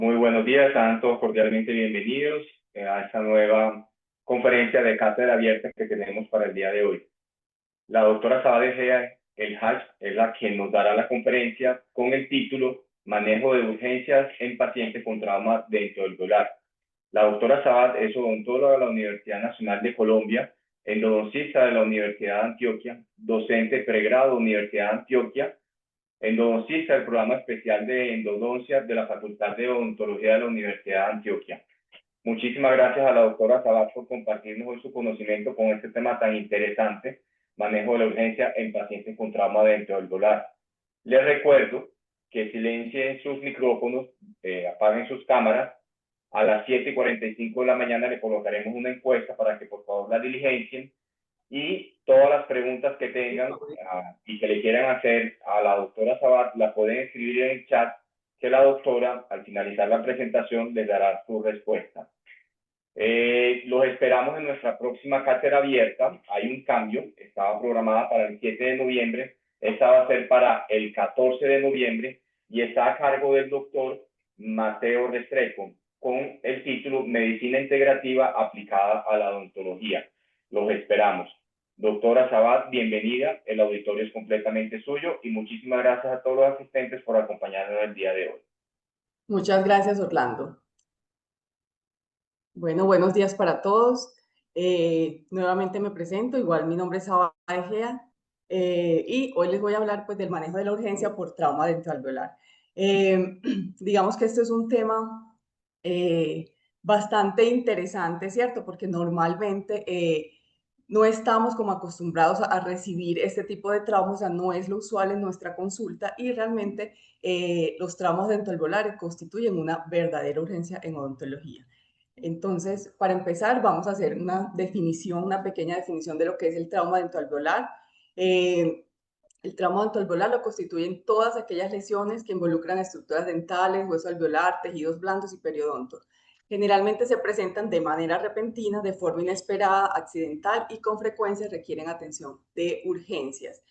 Muy buenos días, sean todos cordialmente bienvenidos a esta nueva conferencia de cátedra abierta que tenemos para el día de hoy. La doctora Sabat Egea El Haj es la que nos dará la conferencia con el título Manejo de urgencias en pacientes con trauma dentro del hogar. La doctora Sabat es odontóloga de la Universidad Nacional de Colombia, endodoncista de la Universidad de Antioquia, docente pregrado de la Universidad de Antioquia, endodoncista del programa especial de endodoncia de la Facultad de Odontología de la Universidad de Antioquia. Muchísimas gracias a la doctora Sabat por compartirnos hoy su conocimiento con este tema tan interesante, manejo de la urgencia en pacientes con trauma dentro del hogar. Les recuerdo que silencien sus micrófonos, apaguen sus cámaras. A las 7:45 de la mañana le colocaremos una encuesta para que por favor la diligencien y todas las preguntas que tengan y que le quieran hacer a la doctora Sabat la pueden escribir en el chat, que la doctora al finalizar la presentación les dará su respuesta. Los esperamos en nuestra próxima cátedra abierta. Hay un cambio, estaba programada para el 7 de noviembre, esta va a ser para el 14 de noviembre y está a cargo del doctor Mateo Restrepo con el título Medicina Integrativa aplicada a la odontología. Los esperamos. Doctora Sabat, bienvenida. El auditorio es completamente suyo y muchísimas gracias a todos los asistentes por acompañarnos el día de hoy. Muchas gracias, Orlando. Bueno, buenos días para todos. Nuevamente me presento, igual mi nombre es Sabat Egea y hoy les voy a hablar pues del manejo de la urgencia por trauma dentoalveolar. Digamos que esto es un tema bastante interesante, ¿cierto? Porque normalmente no estamos como acostumbrados a recibir este tipo de traumas, o sea, no es lo usual en nuestra consulta y realmente los traumas dentoalveolares constituyen una verdadera urgencia en odontología. Entonces, para empezar, vamos a hacer una definición, una pequeña definición de lo que es el trauma dentoalveolar. El trauma dentoalveolar lo constituyen todas aquellas lesiones que involucran estructuras dentales, hueso alveolar, tejidos blandos y periodontos. Generalmente se presentan de manera repentina, de forma inesperada, accidental y con frecuencia requieren atención de urgencias.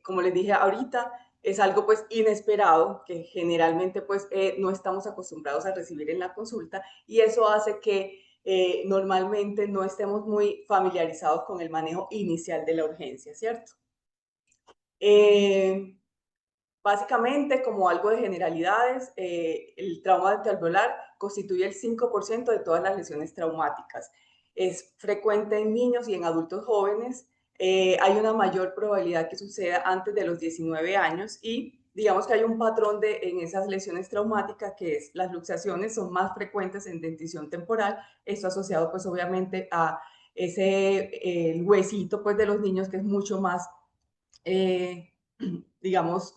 Como les dije ahorita, es algo pues inesperado que generalmente pues no estamos acostumbrados a recibir en la consulta y eso hace que normalmente no estemos muy familiarizados con el manejo inicial de la urgencia, ¿cierto? Básicamente, como algo de generalidades, el trauma dentoalveolar constituye el 5% de todas las lesiones traumáticas. Es frecuente en niños y en adultos jóvenes. Hay una mayor probabilidad que suceda antes de los 19 años y digamos que hay un patrón en esas lesiones traumáticas que es las luxaciones son más frecuentes en dentición temporal. Esto asociado pues obviamente a ese el huesito pues de los niños que es mucho más digamos,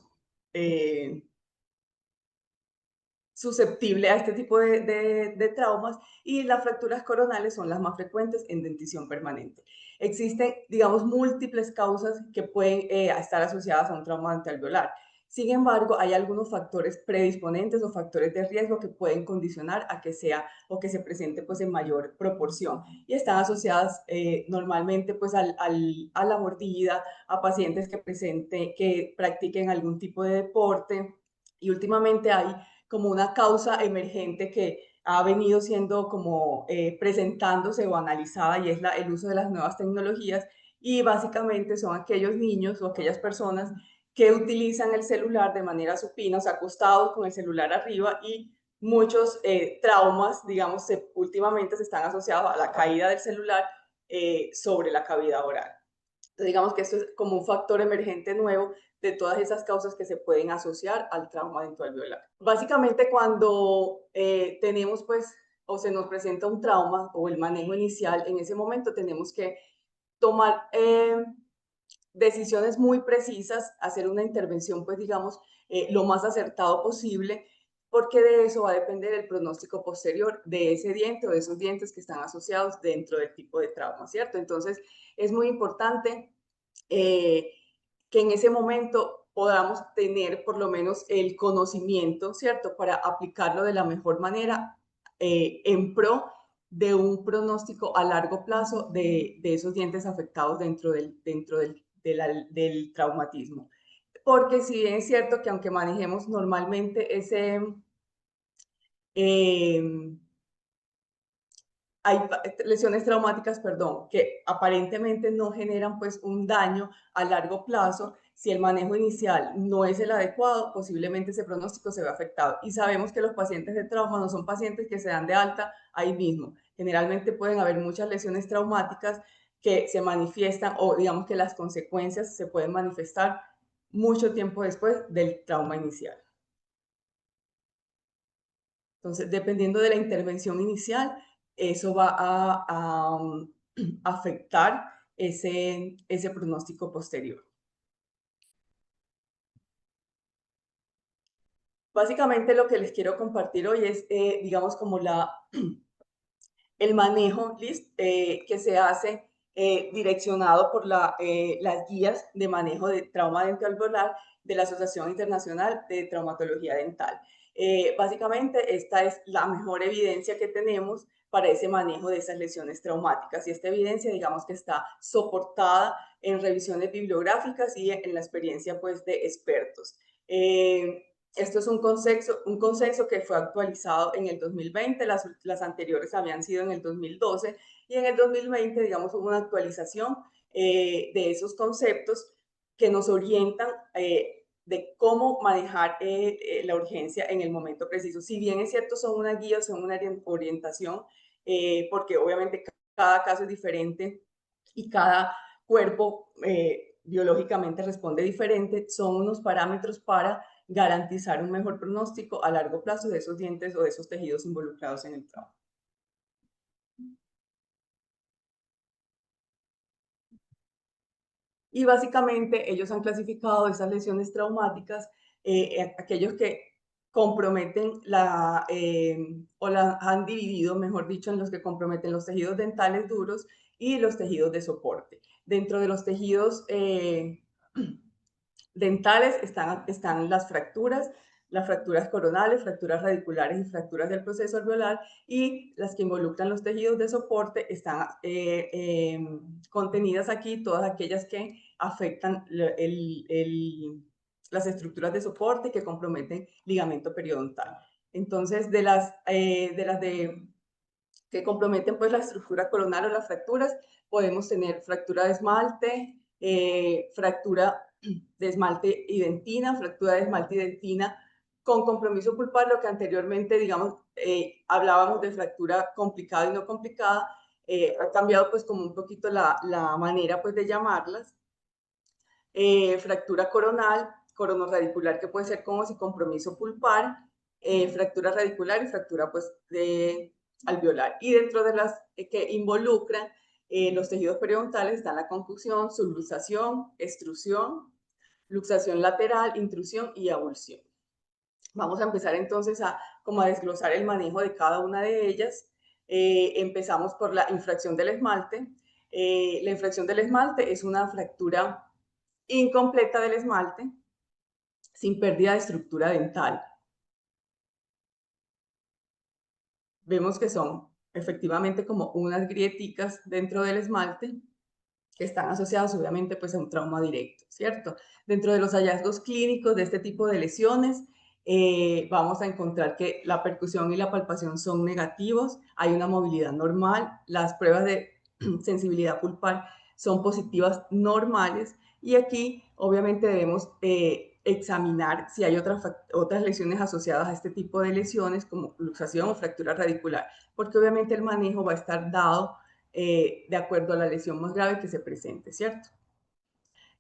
susceptible a este tipo de traumas y las fracturas coronales son las más frecuentes en dentición permanente. Existen, digamos, múltiples causas que pueden estar asociadas a un trauma dentalveolar. Sin embargo, hay algunos factores predisponentes o factores de riesgo que pueden condicionar a que sea o que se presente pues en mayor proporción y están asociadas normalmente pues a la mordida, a pacientes que practiquen algún tipo de deporte y últimamente hay como una causa emergente que ha venido siendo como presentándose o analizada y es el uso de las nuevas tecnologías y básicamente son aquellos niños o aquellas personas que utilizan el celular de manera supina, o sea, acostados con el celular arriba y muchos traumas, digamos, últimamente se están asociados a la caída del celular sobre la cavidad oral. Entonces, digamos que esto es como un factor emergente nuevo de todas esas causas que se pueden asociar al trauma dentoalveolar. Básicamente, cuando tenemos, pues, o se nos presenta un trauma o el manejo inicial, en ese momento tenemos que tomar decisiones muy precisas, hacer una intervención, pues, digamos, lo más acertado posible, porque de eso va a depender el pronóstico posterior de ese diente o de esos dientes que están asociados dentro del tipo de trauma, ¿cierto? Entonces, es muy importante que en ese momento podamos tener por lo menos el conocimiento, ¿cierto? Para aplicarlo de la mejor manera en pro de un pronóstico a largo plazo de esos dientes afectados del traumatismo. Porque si bien es cierto que aunque manejemos normalmente hay lesiones traumáticas, perdón, que aparentemente no generan pues un daño a largo plazo. Si el manejo inicial no es el adecuado, posiblemente ese pronóstico se ve afectado. Y sabemos que los pacientes de trauma no son pacientes que se dan de alta ahí mismo. Generalmente pueden haber muchas lesiones traumáticas que se manifiestan o digamos que las consecuencias se pueden manifestar mucho tiempo después del trauma inicial. Entonces, dependiendo de la intervención inicial, eso va a afectar ese pronóstico posterior. Básicamente lo que les quiero compartir hoy es, digamos, como el manejo que se hace direccionado por las guías de manejo de trauma dental de la Asociación Internacional de Traumatología Dental. Básicamente, esta es la mejor evidencia que tenemos para ese manejo de esas lesiones traumáticas. Y esta evidencia, digamos que está soportada en revisiones bibliográficas y en la experiencia pues, de expertos. Esto es un consenso que fue actualizado en el 2020, las anteriores habían sido en el 2012 y en el 2020, digamos, hubo una actualización de esos conceptos que nos orientan de cómo manejar la urgencia en el momento preciso. Si bien es cierto, son una guía, son una orientación, porque obviamente cada caso es diferente y cada cuerpo biológicamente responde diferente, son unos parámetros para garantizar un mejor pronóstico a largo plazo de esos dientes o de esos tejidos involucrados en el trauma. Y básicamente ellos han clasificado esas lesiones traumáticas, aquellos que comprometen o la han dividido, mejor dicho, en los que comprometen los tejidos dentales duros y los tejidos de soporte. Dentro de los tejidos dentales están las fracturas coronales, fracturas radiculares y fracturas del proceso alveolar, y las que involucran los tejidos de soporte están contenidas aquí, todas aquellas que afectan las estructuras de soporte que comprometen ligamento periodontal. Entonces, que comprometen pues la estructura coronal o las fracturas, podemos tener fractura de esmalte, fractura de esmalte y dentina, fractura de esmalte y dentina con compromiso pulpar, lo que anteriormente, digamos, hablábamos de fractura complicada y no complicada, ha cambiado pues como un poquito la manera pues de llamarlas. Fractura coronal, coronorradicular, que puede ser como si compromiso pulpar, fractura radicular y fractura pues de alveolar. Y dentro de las que involucran los tejidos periodontales están la contusión, subluxación, extrusión, luxación lateral, intrusión y avulsión. Vamos a empezar entonces como a desglosar el manejo de cada una de ellas. Empezamos por la infracción del esmalte. La infracción del esmalte es una fractura incompleta del esmalte sin pérdida de estructura dental. Vemos que son efectivamente como unas grieticas dentro del esmalte que están asociadas obviamente pues a un trauma directo, ¿cierto? Dentro de los hallazgos clínicos de este tipo de lesiones, vamos a encontrar que la percusión y la palpación son negativos, hay una movilidad normal, las pruebas de sensibilidad pulpar son positivas normales, y aquí obviamente debemos examinar si hay otras lesiones asociadas a este tipo de lesiones como luxación o fractura radicular, porque obviamente el manejo va a estar dado de acuerdo a la lesión más grave que se presente, ¿cierto?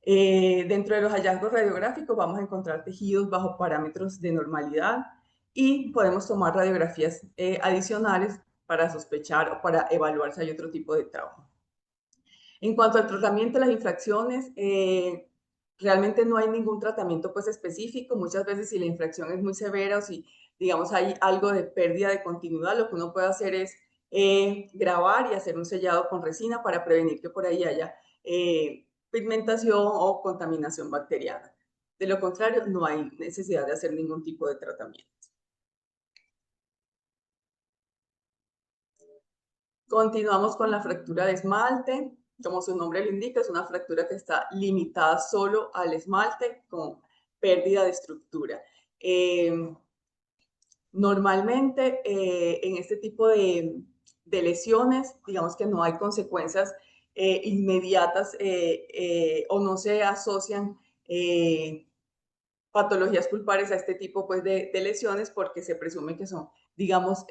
Dentro de los hallazgos radiográficos vamos a encontrar tejidos bajo parámetros de normalidad y podemos tomar radiografías adicionales para sospechar o para evaluar si hay otro tipo de trauma. En cuanto al tratamiento de las infracciones, realmente no hay ningún tratamiento pues específico. Muchas veces si la infracción es muy severa o si, digamos, hay algo de pérdida de continuidad, lo que uno puede hacer es grabar y hacer un sellado con resina para prevenir que por ahí haya pigmentación o contaminación bacteriana. De lo contrario, no hay necesidad de hacer ningún tipo de tratamiento. Continuamos con la fractura de esmalte. Como su nombre lo indica, es una fractura que está limitada solo al esmalte con pérdida de estructura. Normalmente en este tipo de lesiones, digamos que no hay consecuencias inmediatas o no se asocian patologías pulpares a este tipo pues, de lesiones porque se presume que son, digamos,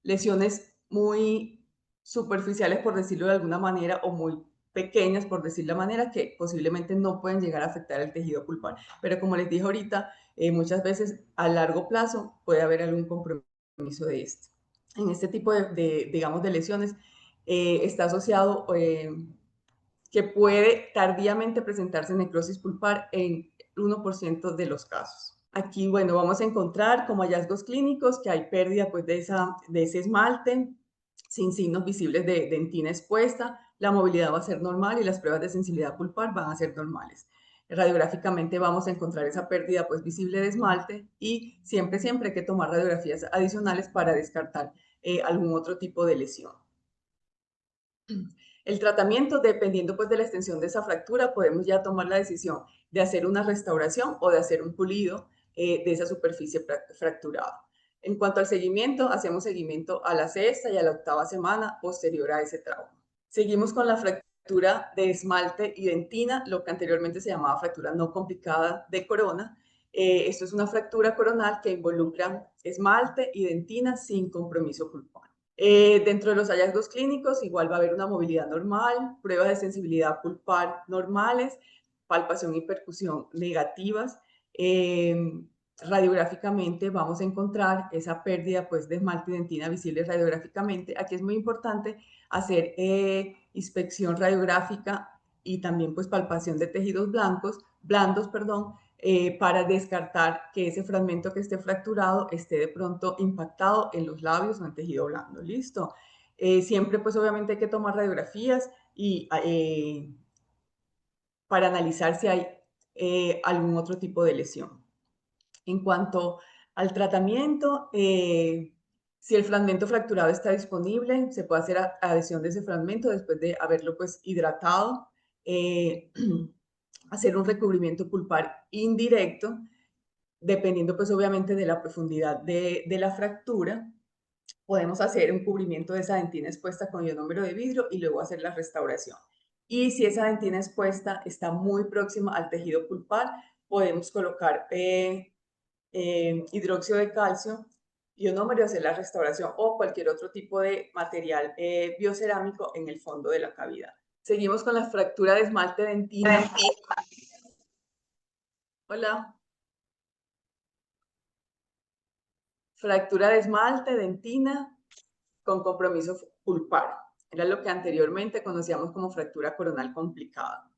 lesiones muy superficiales, por decirlo de alguna manera, o muy pequeñas, por decirlo de manera, que posiblemente no pueden llegar a afectar el tejido pulpar. Pero como les dije ahorita, muchas veces a largo plazo puede haber algún compromiso de este. En este tipo digamos, de lesiones está asociado que puede tardíamente presentarse necrosis pulpar en 1% de los casos. Aquí, bueno, vamos a encontrar como hallazgos clínicos que hay pérdida pues, de ese esmalte sin signos visibles de dentina expuesta, la movilidad va a ser normal y las pruebas de sensibilidad pulpar van a ser normales. Radiográficamente vamos a encontrar esa pérdida pues, visible de esmalte y siempre hay que tomar radiografías adicionales para descartar algún otro tipo de lesión. El tratamiento, dependiendo pues de la extensión de esa fractura, podemos ya tomar la decisión de hacer una restauración o de hacer un pulido de esa superficie fracturada. En cuanto al seguimiento, hacemos seguimiento a la sexta y a la octava semana posterior a ese trauma. Seguimos con la fractura de esmalte y dentina, lo que anteriormente se llamaba fractura no complicada de corona. Esto es una fractura coronal que involucra esmalte y dentina sin compromiso pulpar. Dentro de los hallazgos clínicos, igual va a haber una movilidad normal, pruebas de sensibilidad pulpar normales, palpación y percusión negativas. Radiográficamente vamos a encontrar esa pérdida pues, de esmalte y dentina visible radiográficamente. Aquí es muy importante hacer inspección radiográfica y también pues, palpación de tejidos blandos, para descartar que ese fragmento que esté fracturado esté de pronto impactado en los labios o en tejido blando. ¿Listo? Siempre, pues obviamente hay que tomar radiografías y para analizar si hay algún otro tipo de lesión. En cuanto al tratamiento, si el fragmento fracturado está disponible, se puede hacer adhesión de ese fragmento después de haberlo pues hidratado. Hacer un recubrimiento pulpar indirecto, dependiendo pues obviamente de la profundidad de la fractura. Podemos hacer un cubrimiento de esa dentina expuesta con ionómero de vidrio y luego hacer la restauración. Y si esa dentina expuesta está muy próxima al tejido pulpar, podemos colocar hidróxido de calcio, ionómero y hacer la restauración o cualquier otro tipo de material biocerámico en el fondo de la cavidad. Seguimos con la fractura de esmalte dentina. Hola. Fractura de esmalte, dentina, con compromiso pulpar. Era lo que anteriormente conocíamos como fractura coronal complicada.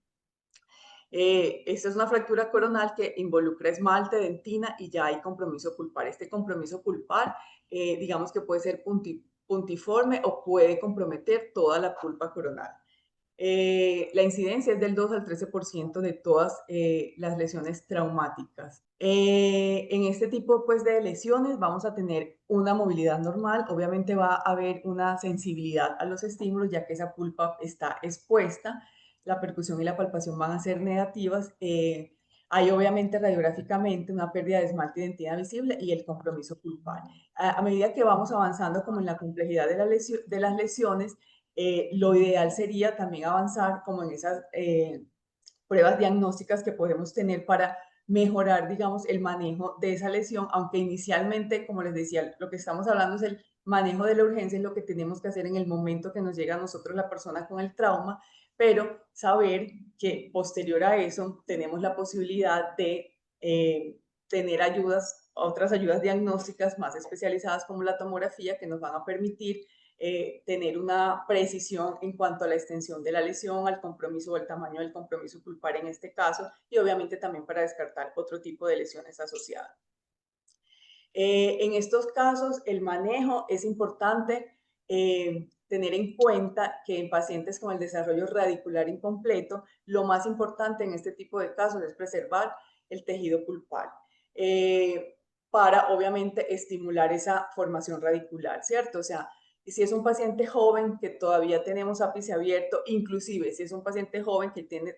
Esta es una fractura coronal que involucra esmalte, dentina y ya hay compromiso pulpar. Este compromiso pulpar, digamos que puede ser puntiforme o puede comprometer toda la pulpa coronal. La incidencia es del 2 al 13% de todas las lesiones traumáticas. En este tipo pues, de lesiones vamos a tener una movilidad normal, obviamente va a haber una sensibilidad a los estímulos ya que esa pulpa está expuesta, la percusión y la palpación van a ser negativas. Hay obviamente radiográficamente una pérdida de esmalte y dentina visible y el compromiso pulpar. A medida que vamos avanzando como en la complejidad de las lesiones, lo ideal sería también avanzar como en esas pruebas diagnósticas que podemos tener para mejorar, digamos, el manejo de esa lesión, aunque inicialmente, como les decía, lo que estamos hablando es el manejo de la urgencia, es lo que tenemos que hacer en el momento que nos llega a nosotros la persona con el trauma, pero saber que posterior a eso tenemos la posibilidad de tener otras ayudas diagnósticas más especializadas como la tomografía que nos van a permitir tener una precisión en cuanto a la extensión de la lesión, al compromiso o el tamaño del compromiso pulpar en este caso, y obviamente también para descartar otro tipo de lesiones asociadas. En estos casos, el manejo es importante tener en cuenta que en pacientes con el desarrollo radicular incompleto, lo más importante en este tipo de casos es preservar el tejido pulpar. Para obviamente estimular esa formación radicular, ¿cierto? O sea, si es un paciente joven que todavía tenemos ápice abierto, inclusive si es un paciente joven que tiene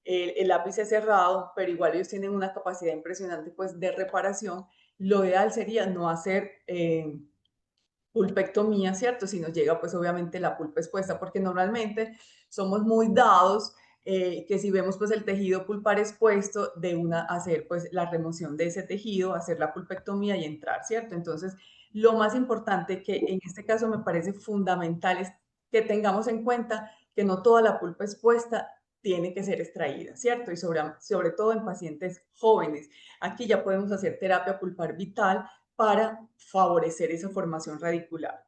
el ápice cerrado, pero igual ellos tienen una capacidad impresionante pues, de reparación, lo ideal sería no hacer pulpectomía, ¿cierto? Si nos llega, pues obviamente la pulpa expuesta, porque normalmente somos muy dados que si vemos pues el tejido pulpar expuesto, de una hacer pues la remoción de ese tejido, hacer la pulpectomía y entrar, ¿cierto? Entonces, lo más importante que en este caso me parece fundamental es que tengamos en cuenta que no toda la pulpa expuesta tiene que ser extraída, ¿cierto? Y sobre todo en pacientes jóvenes. Aquí ya podemos hacer terapia pulpar vital para favorecer esa formación radicular,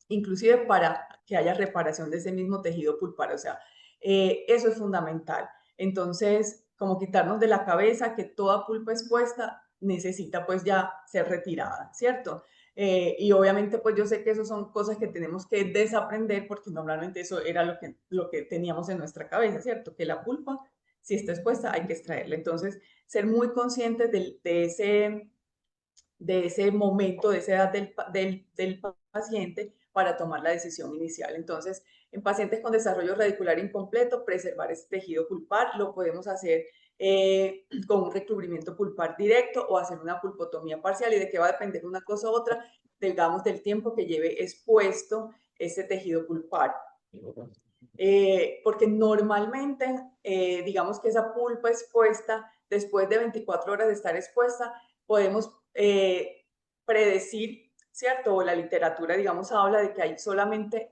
inclusive para que haya reparación de ese mismo tejido pulpar, o sea, eso es fundamental. Entonces, como quitarnos de la cabeza que toda pulpa expuesta necesita pues ya ser retirada, ¿cierto? Y obviamente pues yo sé que eso son cosas que tenemos que desaprender porque normalmente eso era lo que teníamos en nuestra cabeza, ¿cierto? Que la pulpa, si está expuesta, hay que extraerla. Entonces, ser muy conscientes de ese momento, de esa edad del paciente para tomar la decisión inicial. Entonces, en pacientes con desarrollo radicular incompleto, preservar ese tejido pulpar lo podemos hacer con un recubrimiento pulpar directo o hacer una pulpotomía parcial. ¿Y de qué va a depender una cosa u otra? Digamos, del tiempo que lleve expuesto ese tejido pulpar. Porque normalmente, digamos que esa pulpa expuesta, después de 24 horas de estar expuesta, podemos predecir, ¿cierto? O la literatura, digamos, habla de que hay solamente,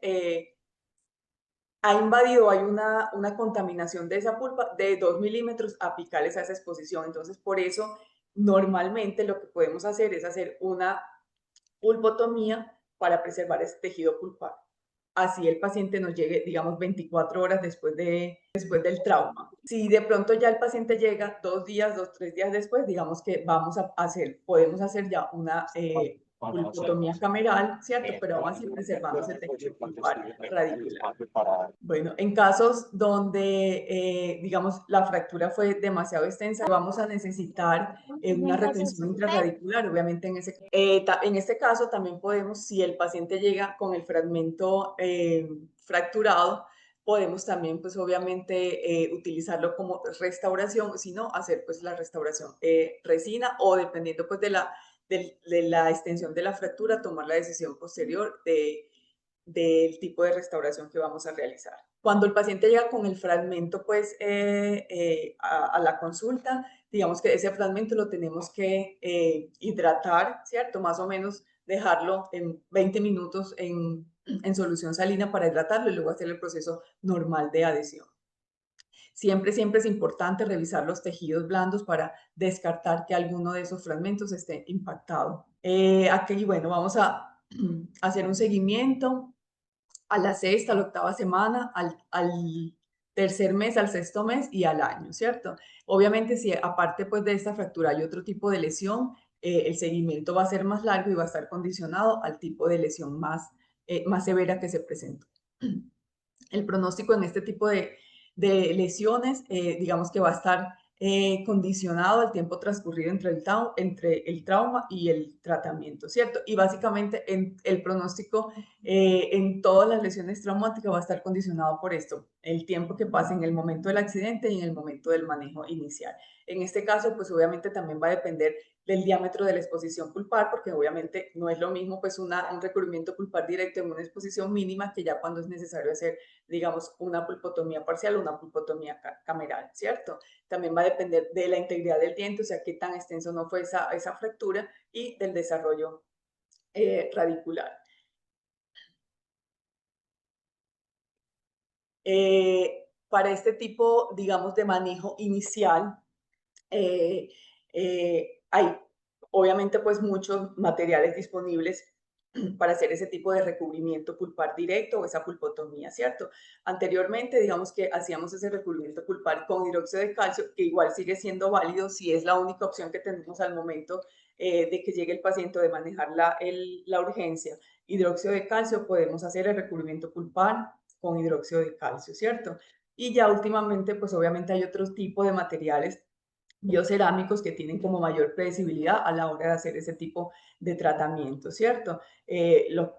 ha invadido, hay una contaminación de esa pulpa de 2 milímetros apicales a esa exposición. Entonces, por eso, normalmente lo que podemos hacer es hacer una pulpotomía para preservar ese tejido pulpar. Así el paciente nos llegue, digamos, 24 horas después del trauma. Si de pronto ya el paciente llega 2 días, 2, 3 días después, digamos que podemos hacer ya una pulpotomía cameral, ¿cierto? Pero aún así preservamos el tejido pulpar radicular. Bueno, en casos donde, digamos, la fractura fue demasiado extensa, vamos a necesitar una retención intrarradicular. Obviamente, en este caso también podemos, si el paciente llega con el fragmento fracturado, podemos también, pues obviamente, utilizarlo como restauración, si no, hacer pues la restauración resina o dependiendo pues de la extensión de la fractura, tomar la decisión posterior del tipo de restauración que vamos a realizar. Cuando el paciente llega con el fragmento pues, a la consulta, digamos que ese fragmento lo tenemos que hidratar, ¿cierto? Más o menos dejarlo en 20 minutos en solución salina para hidratarlo y luego hacer el proceso normal de adhesión. Siempre, siempre es importante revisar los tejidos blandos para descartar que alguno de esos fragmentos esté impactado. Aquí, bueno, vamos a hacer un seguimiento a la sexta, a la octava semana, al tercer mes, al sexto mes y al año, ¿cierto? Obviamente, si aparte pues, de esta fractura hay otro tipo de lesión, el seguimiento va a ser más largo y va a estar condicionado al tipo de lesión más severa que se presentó. El pronóstico en este tipo de lesiones, digamos que va a estar condicionado al tiempo transcurrido entre el trauma y el tratamiento, ¿cierto? Y básicamente el pronóstico en todas las lesiones traumáticas va a estar condicionado por esto, el tiempo que pasa en el momento del accidente y en el momento del manejo inicial. En este caso, pues obviamente también va a depender del diámetro de la exposición pulpar, porque obviamente no es lo mismo pues un recubrimiento pulpar directo en una exposición mínima que ya cuando es necesario hacer, digamos, una pulpotomía parcial o una pulpotomía cameral, ¿cierto? También va a depender de la integridad del diente, o sea, qué tan extenso no fue esa fractura y del desarrollo radicular. Para este tipo, digamos, de manejo inicial, hay obviamente pues muchos materiales disponibles para hacer ese tipo de recubrimiento pulpar directo o esa pulpotomía, ¿cierto? Anteriormente, digamos que hacíamos ese recubrimiento pulpar con hidróxido de calcio, que igual sigue siendo válido si es la única opción que tenemos al momento de que llegue el paciente, de manejar la urgencia. Hidróxido de calcio, podemos hacer el recubrimiento pulpar con hidróxido de calcio, ¿cierto? Y ya últimamente, pues obviamente hay otro tipo de materiales biocerámicos que tienen como mayor predecibilidad a la hora de hacer ese tipo de tratamiento, ¿cierto?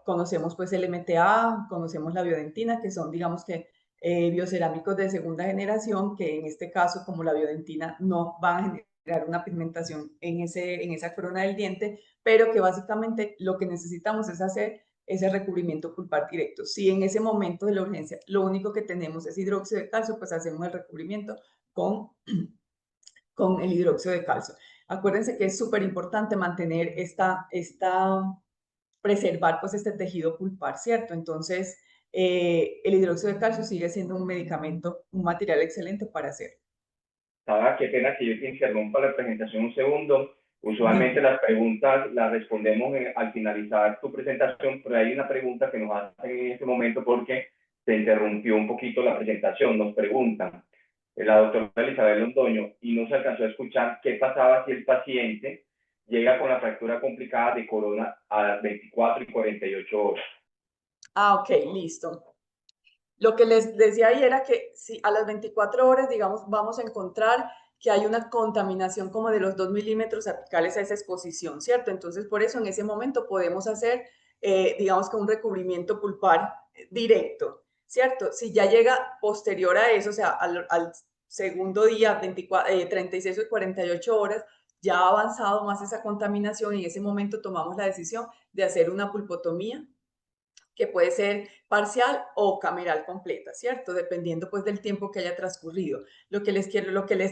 Conocemos pues el MTA, conocemos la biodentina, que son, digamos que, biocerámicos de segunda generación, que en este caso, como la biodentina no van a generar una pigmentación en esa corona del diente, pero que básicamente lo que necesitamos es hacer ese recubrimiento pulpar directo. Si en ese momento de la urgencia lo único que tenemos es hidróxido de calcio, pues hacemos el recubrimiento con, con el hidróxido de calcio. Acuérdense que es súper importante mantener preservar pues este tejido pulpar, ¿cierto? Entonces, el hidróxido de calcio sigue siendo un medicamento, un material excelente para hacer. Sara, qué pena que yo te interrumpa la presentación un segundo. Usualmente Dime. las preguntas las respondemos al finalizar tu presentación, pero hay una pregunta que nos hacen en este momento porque se interrumpió un poquito la presentación. Nos preguntan, la doctora Elizabeth Londoño, y no se alcanzó a escuchar qué pasaba si el paciente llega con la fractura complicada de corona a las 24 y 48 horas. Ah, ok, listo. Lo que les decía ahí era que si a las 24 horas, digamos, vamos a encontrar que hay una contaminación como de los 2 milímetros apicales a esa exposición, ¿cierto? Entonces, por eso en ese momento podemos hacer, digamos que un recubrimiento pulpar directo, ¿cierto? Si ya llega posterior a eso, o sea, al segundo día, 36 o 48 horas, ya ha avanzado más esa contaminación y en ese momento tomamos la decisión de hacer una pulpotomía que puede ser parcial o cameral completa, ¿cierto? Dependiendo pues del tiempo que haya transcurrido. Lo que les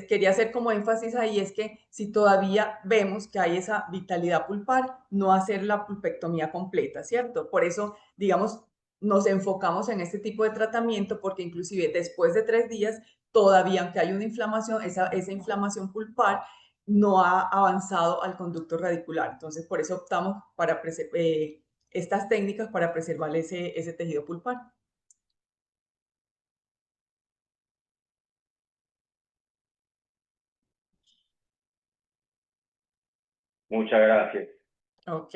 quería hacer como énfasis ahí es que si todavía vemos que hay esa vitalidad pulpar, no hacer la pulpectomía completa, ¿cierto? Por eso, digamos, nos enfocamos en este tipo de tratamiento porque inclusive después de 3 días, todavía aunque hay una inflamación, esa inflamación pulpar no ha avanzado al conducto radicular. Entonces, por eso optamos para estas técnicas para preservar ese tejido pulpar. Muchas gracias. Ok.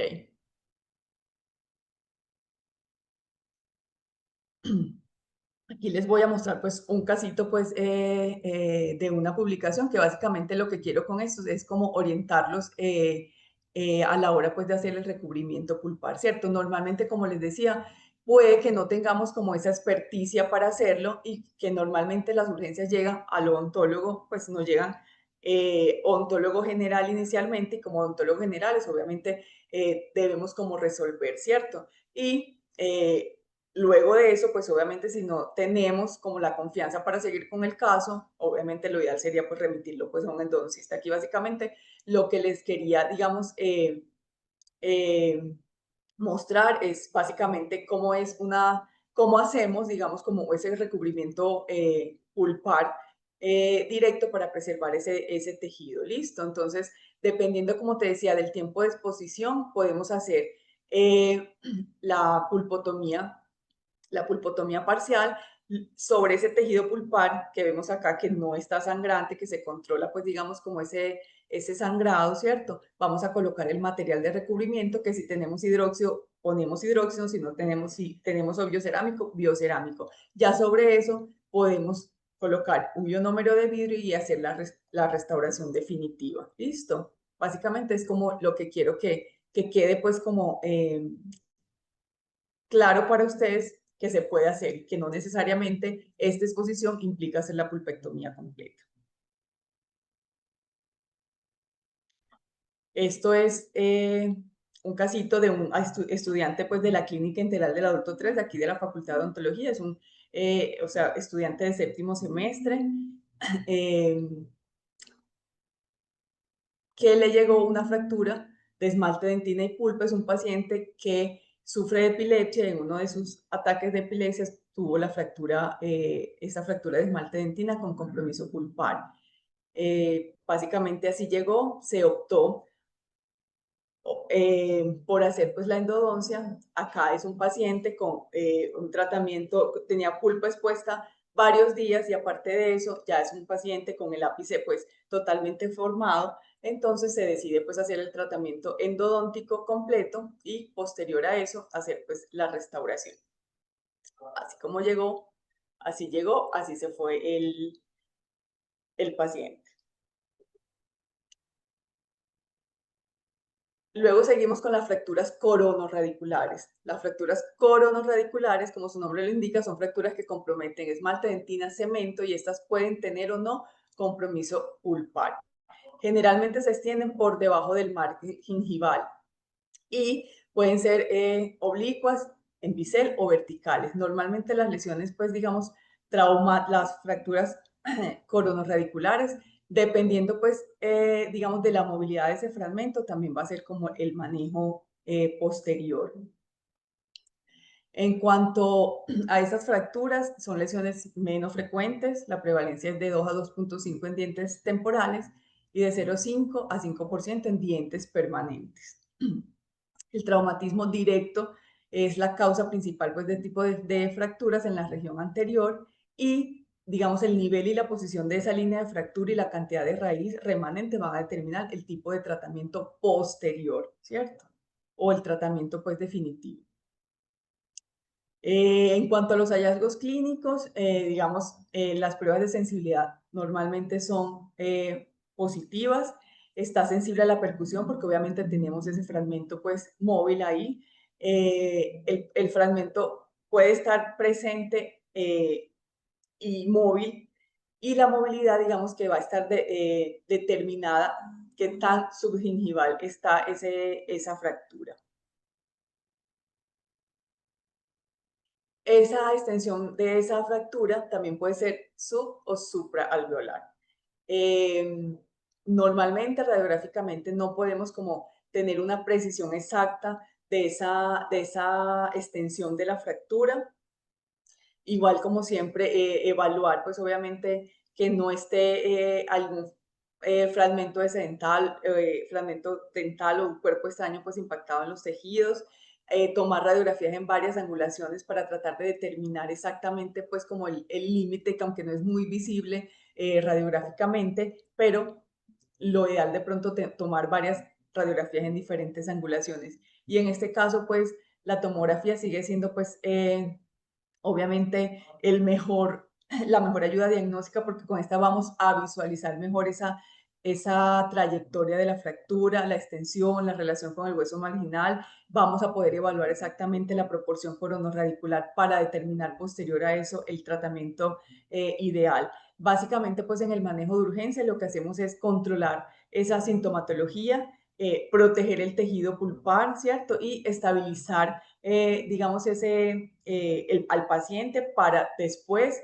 Aquí les voy a mostrar pues un casito pues de una publicación que básicamente lo que quiero con esto es como orientarlos a la hora pues de hacer el recubrimiento pulpar, ¿cierto? Normalmente, como les decía, puede que no tengamos como esa experticia para hacerlo y que normalmente las urgencias llegan al odontólogo, pues no llegan odontólogo general inicialmente y como odontólogos generales obviamente debemos como resolver, ¿cierto? Y luego de eso, pues obviamente si no tenemos como la confianza para seguir con el caso, obviamente lo ideal sería pues remitirlo pues a un endodoncista. Aquí básicamente lo que les quería, digamos, eh, mostrar es básicamente cómo hacemos, digamos, como ese recubrimiento pulpar directo para preservar ese tejido, ¿listo? Entonces, dependiendo, como te decía, del tiempo de exposición, podemos hacer eh, la pulpotomía parcial sobre ese tejido pulpar que vemos acá que no está sangrante, que se controla pues digamos como ese sangrado, ¿cierto? Vamos a colocar el material de recubrimiento que si tenemos hidróxido, ponemos hidróxido, si tenemos o biocerámico, biocerámico. Ya sobre eso podemos colocar un ionómero de vidrio y hacer la restauración definitiva. ¿Listo? Básicamente es como lo que quiero que quede pues como claro para ustedes que se puede hacer y que no necesariamente esta exposición implica hacer la pulpectomía completa. Esto es un casito de un estudiante pues, de la Clínica Integral del Adulto 3, de aquí de la Facultad de Odontología, es un o sea, estudiante de séptimo semestre, eh, que le llegó una fractura de esmalte, dentina y pulpa. Es un paciente que sufre de epilepsia y en uno de sus ataques de epilepsia tuvo la fractura, esa fractura de esmalte dentina con compromiso pulpar. Básicamente así llegó, se optó por hacer pues la endodoncia. Acá es un paciente con un tratamiento, tenía pulpa expuesta varios días y aparte de eso ya es un paciente con el ápice pues totalmente formado, entonces se decide pues hacer el tratamiento endodóntico completo y posterior a eso hacer pues la restauración. Así como llegó, así se fue el paciente. Luego seguimos con las fracturas coronorradiculares. Las fracturas coronorradiculares, como su nombre lo indica, son fracturas que comprometen esmalte, dentina, cemento y estas pueden tener o no compromiso pulpar. Generalmente se extienden por debajo del margen gingival y pueden ser oblicuas, en bisel o verticales. Normalmente las lesiones, pues digamos, las fracturas coronorradiculares, dependiendo pues, digamos, de la movilidad de ese fragmento, también va a ser como el manejo posterior. En cuanto a esas fracturas, son lesiones menos frecuentes, la prevalencia es de 2 a 2.5 en dientes temporales y de 0,5 a 5% en dientes permanentes. El traumatismo directo es la causa principal pues, de tipo de fracturas en la región anterior y, digamos, el nivel y la posición de esa línea de fractura y la cantidad de raíz remanente van a determinar el tipo de tratamiento posterior, ¿cierto? O el tratamiento pues definitivo. En cuanto a los hallazgos clínicos, digamos, las pruebas de sensibilidad normalmente son positivas. Está sensible a la percusión porque obviamente tenemos ese fragmento pues móvil ahí. El fragmento puede estar presente y móvil y la movilidad, digamos, que va a estar determinada qué tan subgingival está esa fractura. Esa extensión de esa fractura también puede ser sub o supraalveolar. Normalmente, radiográficamente, no podemos como tener una precisión exacta de esa extensión de la fractura. Igual como siempre, evaluar, pues obviamente que no esté algún fragmento dental o un cuerpo extraño pues impactado en los tejidos, tomar radiografías en varias angulaciones para tratar de determinar exactamente pues como el límite, que aunque no es muy visible radiográficamente, pero lo ideal de pronto tomar varias radiografías en diferentes angulaciones. Y en este caso pues la tomografía sigue siendo pues obviamente la mejor ayuda diagnóstica porque con esta vamos a visualizar mejor esa trayectoria de la fractura, la extensión, la relación con el hueso marginal. Vamos a poder evaluar exactamente la proporción coronorradicular para determinar posterior a eso el tratamiento ideal. Básicamente, pues en el manejo de urgencia lo que hacemos es controlar esa sintomatología, proteger el tejido pulpar, ¿cierto? Y estabilizar digamos, al paciente para después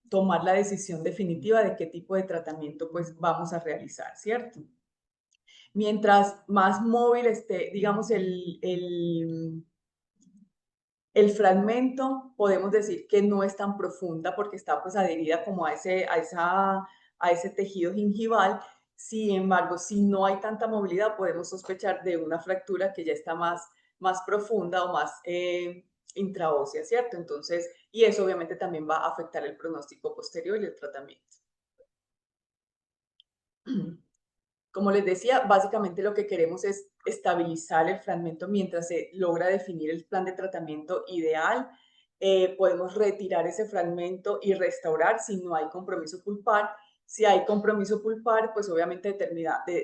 tomar la decisión definitiva de qué tipo de tratamiento pues vamos a realizar, ¿cierto? Mientras más móvil esté, digamos, el fragmento, podemos decir que no es tan profunda porque está pues adherida como a ese tejido gingival. Sin embargo, si no hay tanta movilidad, podemos sospechar de una fractura que ya está más profunda o más intraósea, ¿cierto? Entonces, y eso obviamente también va a afectar el pronóstico posterior y el tratamiento. Como les decía, básicamente lo que queremos es estabilizar el fragmento mientras se logra definir el plan de tratamiento ideal. Podemos retirar ese fragmento y restaurar si no hay compromiso pulpar. Si hay compromiso pulpar, pues obviamente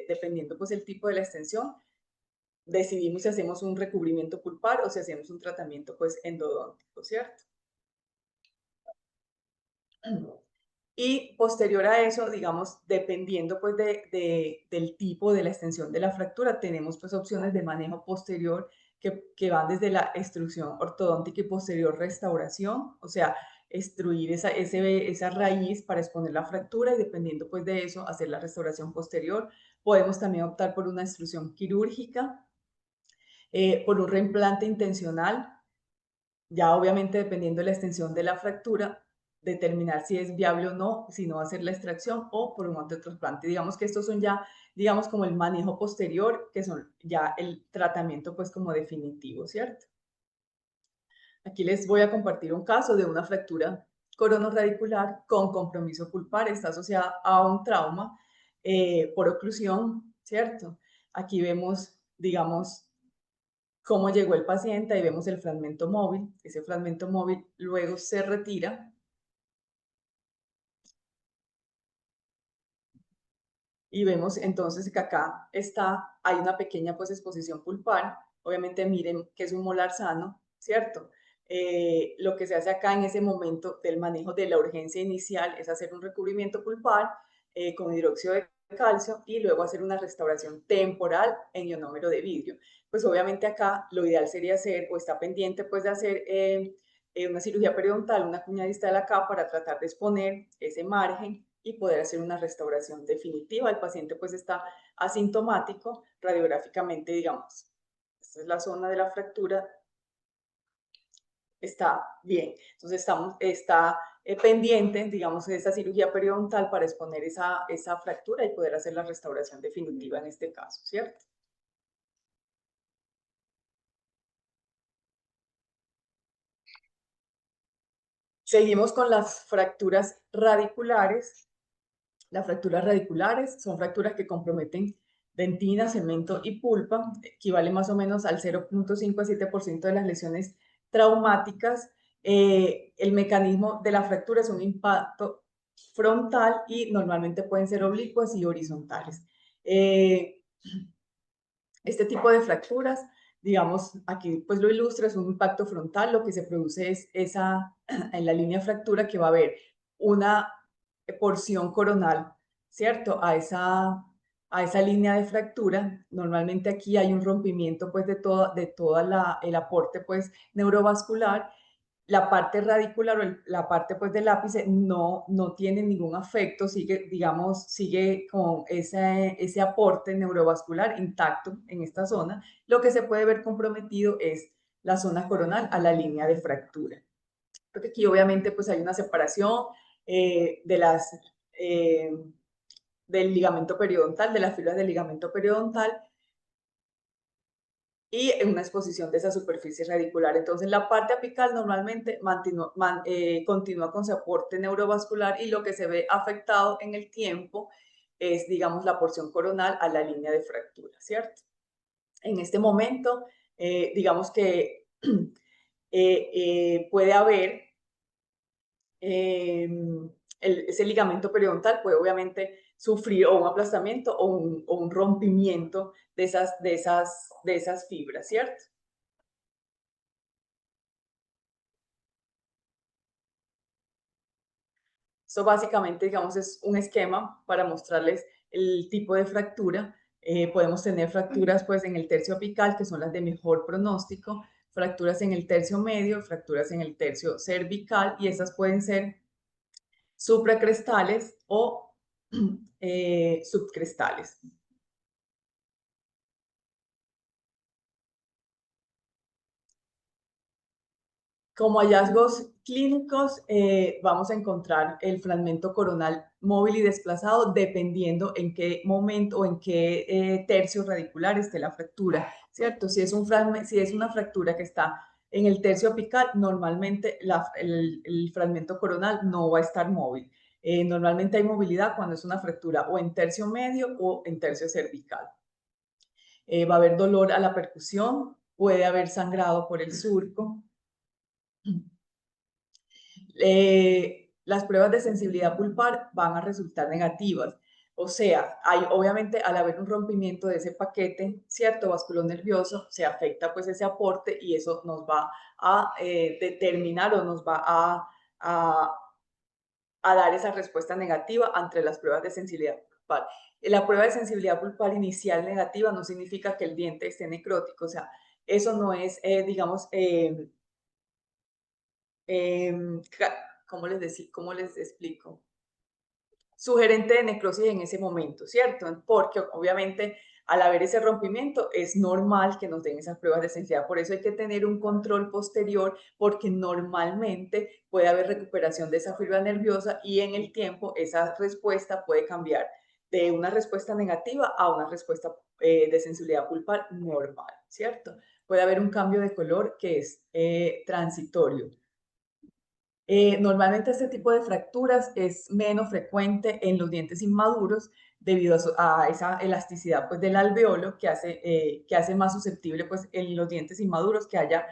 dependiendo pues el tipo de la extensión, decidimos si hacemos un recubrimiento pulpar o si hacemos un tratamiento pues endodóntico, ¿cierto? Y posterior a eso, digamos, dependiendo pues del tipo de la extensión de la fractura, tenemos pues opciones de manejo posterior que van desde la extrusión ortodóntica y posterior restauración, o sea, extruir esa raíz para exponer la fractura y dependiendo pues de eso, hacer la restauración posterior. Podemos también optar por una extrusión quirúrgica, por un reimplante intencional, ya obviamente dependiendo de la extensión de la fractura, determinar si es viable o no, si no hacer la extracción o por un trasplante. Digamos que estos son ya, digamos, como el manejo posterior, que son ya el tratamiento pues como definitivo, ¿cierto? Aquí les voy a compartir un caso de una fractura coronorradicular con compromiso pulpar, está asociada a un trauma por oclusión, ¿cierto? Aquí vemos, digamos, cómo llegó el paciente, ahí vemos el fragmento móvil, ese fragmento móvil luego se retira y vemos entonces que acá hay una pequeña pues exposición pulpar, obviamente miren que es un molar sano, ¿cierto? Lo que se hace acá en ese momento del manejo de la urgencia inicial es hacer un recubrimiento pulpar con hidróxido de calcio y luego hacer una restauración temporal en ionómero de vidrio. Pues obviamente acá lo ideal sería hacer, o está pendiente pues de hacer una cirugía periodontal, una cuña distal acá para tratar de exponer ese margen y poder hacer una restauración definitiva. El paciente pues está asintomático radiográficamente, digamos. Esta es la zona de la fractura, está bien. Entonces está pendiente, digamos, de esa cirugía periodontal para exponer esa fractura y poder hacer la restauración definitiva en este caso, ¿cierto? Seguimos con las fracturas radiculares. Las fracturas radiculares son fracturas que comprometen dentina, cemento y pulpa, equivale más o menos al 0.5 a 7% de las lesiones traumáticas. El mecanismo de la fractura es un impacto frontal y normalmente pueden ser oblicuas y horizontales. Este tipo de fracturas, digamos, aquí pues lo ilustra, es un impacto frontal, lo que se produce es en la línea fractura que va a haber una porción coronal, ¿cierto? A esa línea de fractura, normalmente aquí hay un rompimiento pues de todo el aporte pues neurovascular. La parte radicular o la parte pues del ápice no tiene ningún afecto, sigue, digamos, sigue con ese aporte neurovascular intacto en esta zona. Lo que se puede ver comprometido es la zona coronal a la línea de fractura. Porque aquí obviamente pues hay una separación eh, de las, eh, del ligamento periodontal, de las fibras del ligamento periodontal, y en una exposición de esa superficie radicular. Entonces, la parte apical normalmente continúa con su aporte neurovascular y lo que se ve afectado en el tiempo es, digamos, la porción coronal a la línea de fractura, ¿cierto? En este momento, digamos que puede haber ese ligamento periodontal puede obviamente sufrir o un aplastamiento o un rompimiento de esas fibras, ¿cierto? Esto básicamente, digamos, es un esquema para mostrarles el tipo de fractura. Podemos tener fracturas pues en el tercio apical, que son las de mejor pronóstico, fracturas en el tercio medio, fracturas en el tercio cervical, y esas pueden ser supracrestales o subcrestales. Como hallazgos clínicos, vamos a encontrar el fragmento coronal móvil y desplazado dependiendo en qué momento o en qué tercio radicular esté la fractura, ¿cierto? Si es una fractura que está en el tercio apical, normalmente el fragmento coronal no va a estar móvil. Normalmente hay movilidad cuando es una fractura o en tercio medio o en tercio cervical. Va a haber dolor a la percusión, puede haber sangrado por el surco. Las pruebas de sensibilidad pulpar van a resultar negativas. O sea, obviamente al haber un rompimiento de ese paquete, cierto, vasculonervioso, se afecta pues ese aporte y eso nos va a determinar o nos va a, a dar esa respuesta negativa ante las pruebas de sensibilidad pulpar. La prueba de sensibilidad pulpar inicial negativa no significa que el diente esté necrótico, o sea, eso no es, digamos, Em, ¿cómo les explico? Sugerente de necrosis en ese momento, ¿cierto? Porque obviamente al haber ese rompimiento es normal que nos den esas pruebas de sensibilidad. Por eso hay que tener un control posterior porque normalmente puede haber recuperación de esa fibra nerviosa y en el tiempo esa respuesta puede cambiar de una respuesta negativa a una respuesta de sensibilidad pulpar normal, ¿cierto? Puede haber un cambio de color que es transitorio. Normalmente este tipo de fracturas es menos frecuente en los dientes inmaduros debido a esa elasticidad pues, del alveolo que hace más susceptible pues, en los dientes inmaduros que haya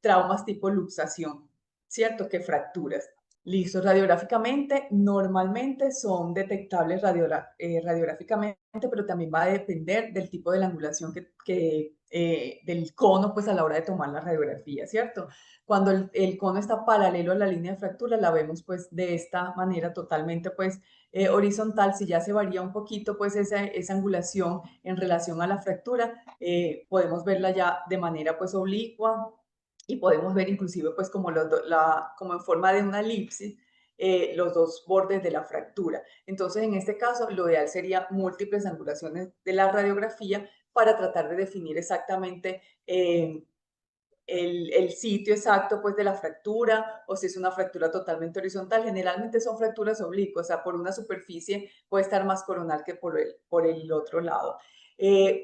traumas tipo luxación, ¿cierto? Que fracturas. Listo, radiográficamente, normalmente son detectables radiográficamente, pero también va a depender del tipo de la angulación que del cono, pues a la hora de tomar la radiografía, ¿cierto? Cuando el cono está paralelo a la línea de fractura, la vemos pues de esta manera totalmente pues horizontal. Si ya se varía un poquito pues esa angulación en relación a la fractura, podemos verla ya de manera pues oblicua y podemos ver inclusive pues como, como en forma de una elipsis los dos bordes de la fractura. Entonces, en este caso, lo ideal sería múltiples angulaciones de la radiografía para tratar de definir exactamente el sitio exacto pues de la fractura o si es una fractura totalmente horizontal. Generalmente son fracturas oblicuas, o sea, por una superficie puede estar más coronal que por el otro lado.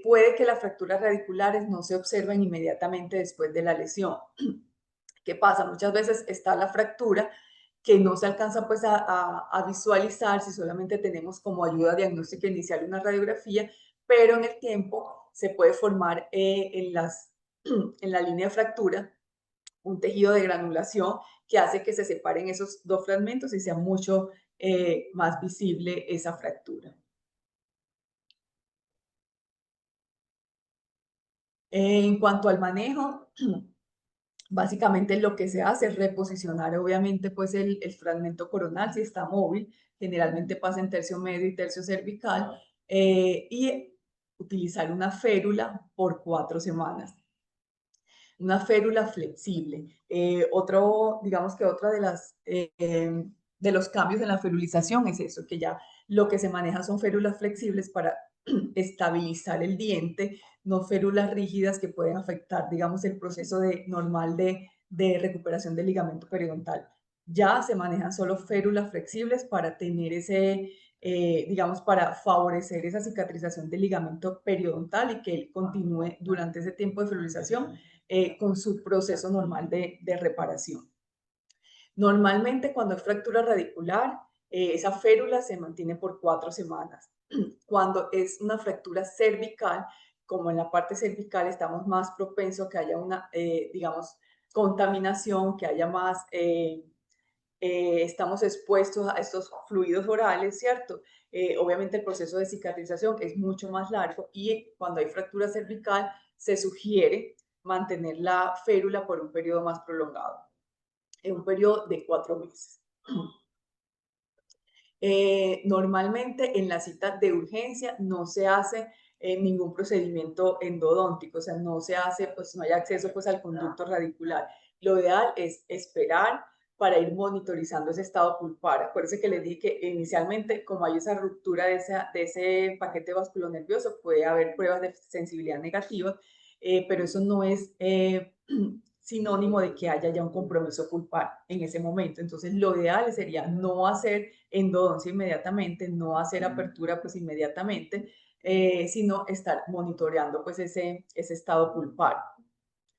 Puede que las fracturas radiculares no se observen inmediatamente después de la lesión. ¿Qué pasa? Muchas veces está la fractura que no se alcanza pues a visualizar si solamente tenemos como ayuda diagnóstica inicial una radiografía, pero en el tiempo se puede formar en la línea de fractura un tejido de granulación que hace que se separen esos dos fragmentos y sea mucho más visible esa fractura. En cuanto al manejo, básicamente lo que se hace es reposicionar obviamente pues el fragmento coronal si está móvil, generalmente pasa en tercio medio y tercio cervical, y utilizar una férula por 4 semanas. Una férula flexible. Digamos que otra de los cambios en la ferulización es eso, que ya lo que se maneja son férulas flexibles para estabilizar el diente, no férulas rígidas que pueden afectar, digamos, el proceso normal de recuperación del ligamento periodontal. Ya se manejan solo férulas flexibles para tener digamos, para favorecer esa cicatrización del ligamento periodontal y que él continúe durante ese tiempo de ferulización con su proceso normal de reparación. Normalmente cuando es fractura radicular, esa férula se mantiene por 4 semanas. Cuando es una fractura cervical, como en la parte cervical estamos más propensos a que haya una, digamos, contaminación, que haya más, estamos expuestos a estos fluidos orales, ¿cierto? Obviamente el proceso de cicatrización es mucho más largo y cuando hay fractura cervical se sugiere mantener la férula por un periodo más prolongado, en un periodo de 4 meses. Normalmente en la cita de urgencia no se hace ningún procedimiento endodóntico, o sea, no se hace, pues no hay acceso pues al conducto radicular. Lo ideal es esperar para ir monitorizando ese estado pulpar. Acuérdense que les dije que inicialmente, como hay esa ruptura de ese paquete vasculonervioso, puede haber pruebas de sensibilidad negativa, pero eso no es sinónimo de que haya ya un compromiso pulpar en ese momento. Entonces, lo ideal sería no hacer endodoncia inmediatamente, no hacer apertura pues inmediatamente, sino estar monitoreando pues ese estado pulpar.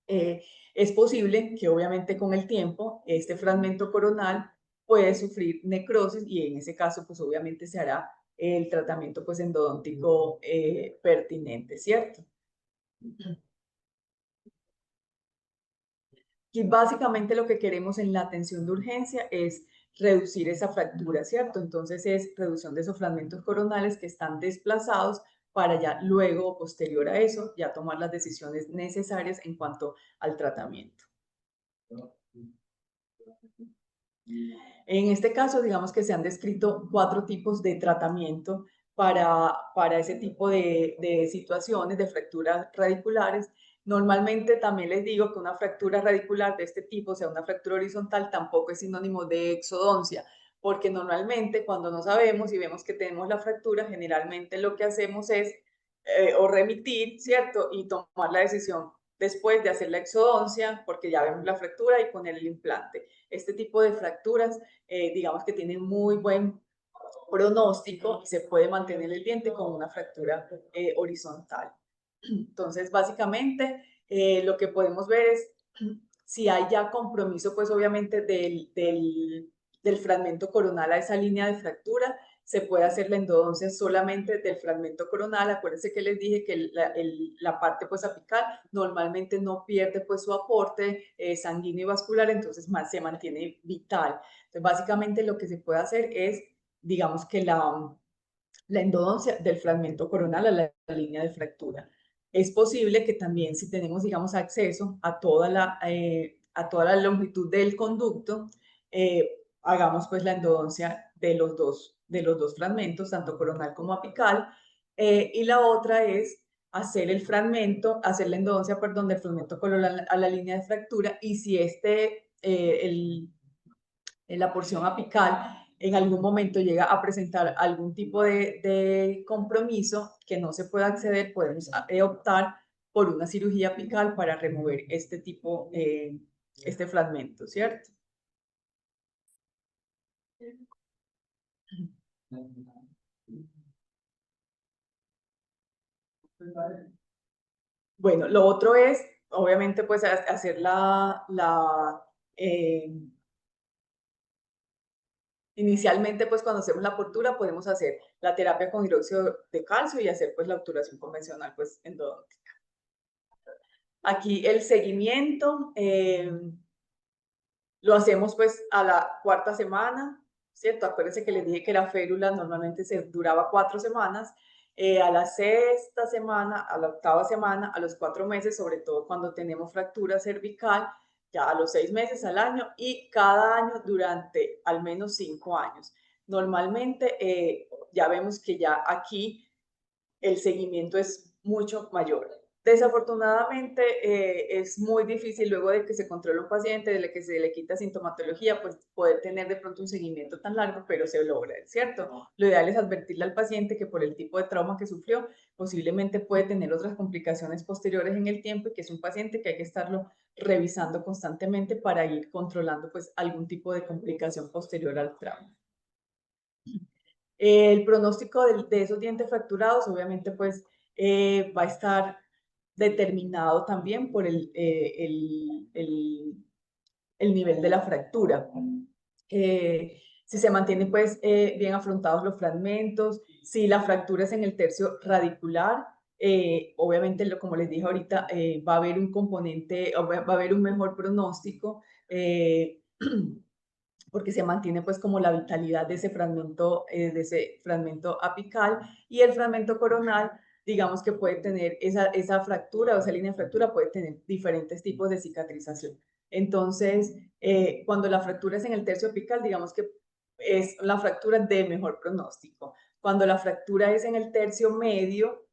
Es posible que obviamente con el tiempo este fragmento coronal puede sufrir necrosis y en ese caso pues obviamente se hará el tratamiento pues endodóntico pertinente, ¿cierto? Y básicamente lo que queremos en la atención de urgencia es reducir esa fractura, ¿cierto? Entonces es reducción de esos fragmentos coronales que están desplazados para ya luego o posterior a eso ya tomar las decisiones necesarias en cuanto al tratamiento. En este caso, digamos que se han descrito 4 tipos de tratamiento para ese tipo de situaciones de fracturas radiculares. Normalmente también les digo que una fractura radicular de este tipo, o sea, una fractura horizontal, tampoco es sinónimo de exodoncia, porque normalmente cuando no sabemos y vemos que tenemos la fractura, generalmente lo que hacemos es o remitir, ¿cierto? Y tomar la decisión después de hacer la exodoncia, porque ya vemos la fractura y poner el implante. Este tipo de fracturas, digamos que tienen muy buen pronóstico y se puede mantener el diente con una fractura horizontal. Entonces, básicamente, lo que podemos ver es si hay ya compromiso, pues obviamente del fragmento coronal a esa línea de fractura, se puede hacer la endodoncia solamente del fragmento coronal. Acuérdense que les dije que la parte pues apical normalmente no pierde pues su aporte sanguíneo y vascular, entonces más se mantiene vital. Entonces, básicamente lo que se puede hacer es, digamos que la endodoncia del fragmento coronal a la línea de fractura. Es posible que también si tenemos, digamos, acceso a toda la longitud del conducto, hagamos pues la endodoncia de los dos fragmentos, tanto coronal como apical, y la otra es hacer el fragmento, hacer la endodoncia, perdón, del fragmento coronal a la línea de fractura, y si en la porción apical en algún momento llega a presentar algún tipo de compromiso que no se pueda acceder, podemos optar por una cirugía apical para remover este fragmento, ¿cierto? Bueno, lo otro es, obviamente, pues hacer inicialmente, pues cuando hacemos la portura, podemos hacer la terapia con hidróxido de calcio y hacer pues la obturación convencional, pues endodóntica. Aquí el seguimiento lo hacemos pues a la cuarta semana, ¿cierto? Acuérdense que les dije que la férula normalmente duraba 4 semanas. A la sexta semana, a la octava semana, a los 4 meses, sobre todo cuando tenemos fractura cervical, ya a los 6 meses, al año y cada año durante al menos 5 años. Normalmente ya vemos que ya aquí el seguimiento es mucho mayor. Desafortunadamente es muy difícil luego de que se controla un paciente, de que se le quita sintomatología, pues poder tener de pronto un seguimiento tan largo, pero se logra, ¿cierto? Lo ideal es advertirle al paciente que por el tipo de trauma que sufrió, posiblemente puede tener otras complicaciones posteriores en el tiempo y que es un paciente que hay que estarlo revisando constantemente para ir controlando pues algún tipo de complicación posterior al trauma. El pronóstico de esos dientes fracturados, obviamente, pues va a estar determinado también por el nivel de la fractura. Si se mantienen pues bien afrontados los fragmentos, si la fractura es en el tercio radicular, obviamente, como les dije ahorita, va a haber un componente, va a haber un mejor pronóstico. Porque se mantiene pues como la vitalidad de ese fragmento apical, y el fragmento coronal, digamos que puede tener esa fractura o esa línea de fractura puede tener diferentes tipos de cicatrización. Entonces, cuando la fractura es en el tercio apical, digamos que es la fractura de mejor pronóstico. Cuando la fractura es en el tercio medio,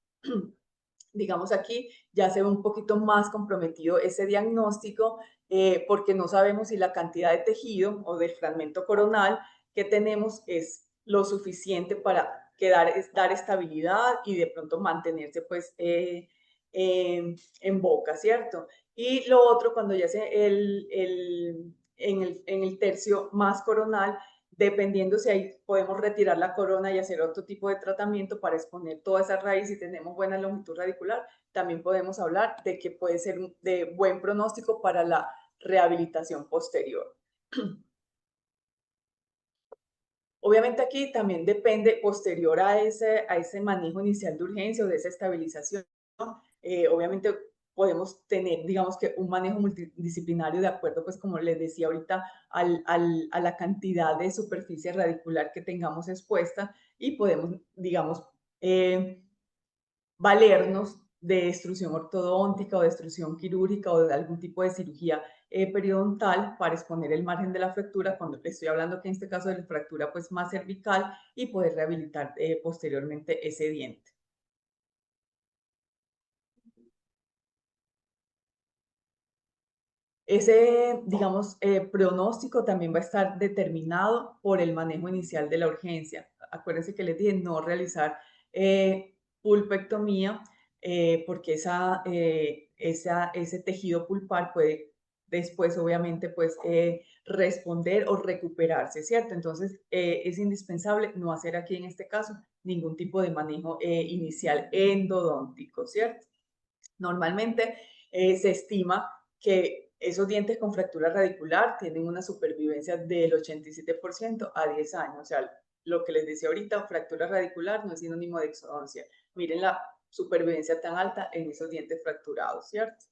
digamos aquí, ya se ve un poquito más comprometido ese diagnóstico, porque no sabemos si la cantidad de tejido o del fragmento coronal que tenemos es lo suficiente para dar estabilidad y de pronto mantenerse pues en boca, ¿cierto? Y lo otro, cuando ya se en el tercio más coronal, dependiendo si ahí podemos retirar la corona y hacer otro tipo de tratamiento para exponer toda esa raíz y tenemos buena longitud radicular, también podemos hablar de que puede ser de buen pronóstico para la rehabilitación posterior. Obviamente aquí también depende posterior a ese manejo inicial de urgencia o de esa estabilización. Obviamente podemos tener, digamos que un manejo multidisciplinario de acuerdo, pues como les decía ahorita, a la cantidad de superficie radicular que tengamos expuesta, y podemos, digamos, valernos de extrusión ortodóntica o de extrusión quirúrgica o de algún tipo de cirugía periodontal para exponer el margen de la fractura, cuando estoy hablando que en este caso de la fractura pues más cervical, y poder rehabilitar posteriormente ese diente. Ese, digamos, pronóstico también va a estar determinado por el manejo inicial de la urgencia. Acuérdense que les dije no realizar pulpectomía, porque ese tejido pulpar puede después, obviamente, pues responder o recuperarse, ¿cierto? Entonces, es indispensable no hacer aquí en este caso ningún tipo de manejo inicial endodóntico, ¿cierto? Normalmente se estima que esos dientes con fractura radicular tienen una supervivencia del 87% a 10 años. O sea, lo que les decía ahorita, fractura radicular no es sinónimo de exodoncia. Miren la supervivencia tan alta en esos dientes fracturados, ¿cierto?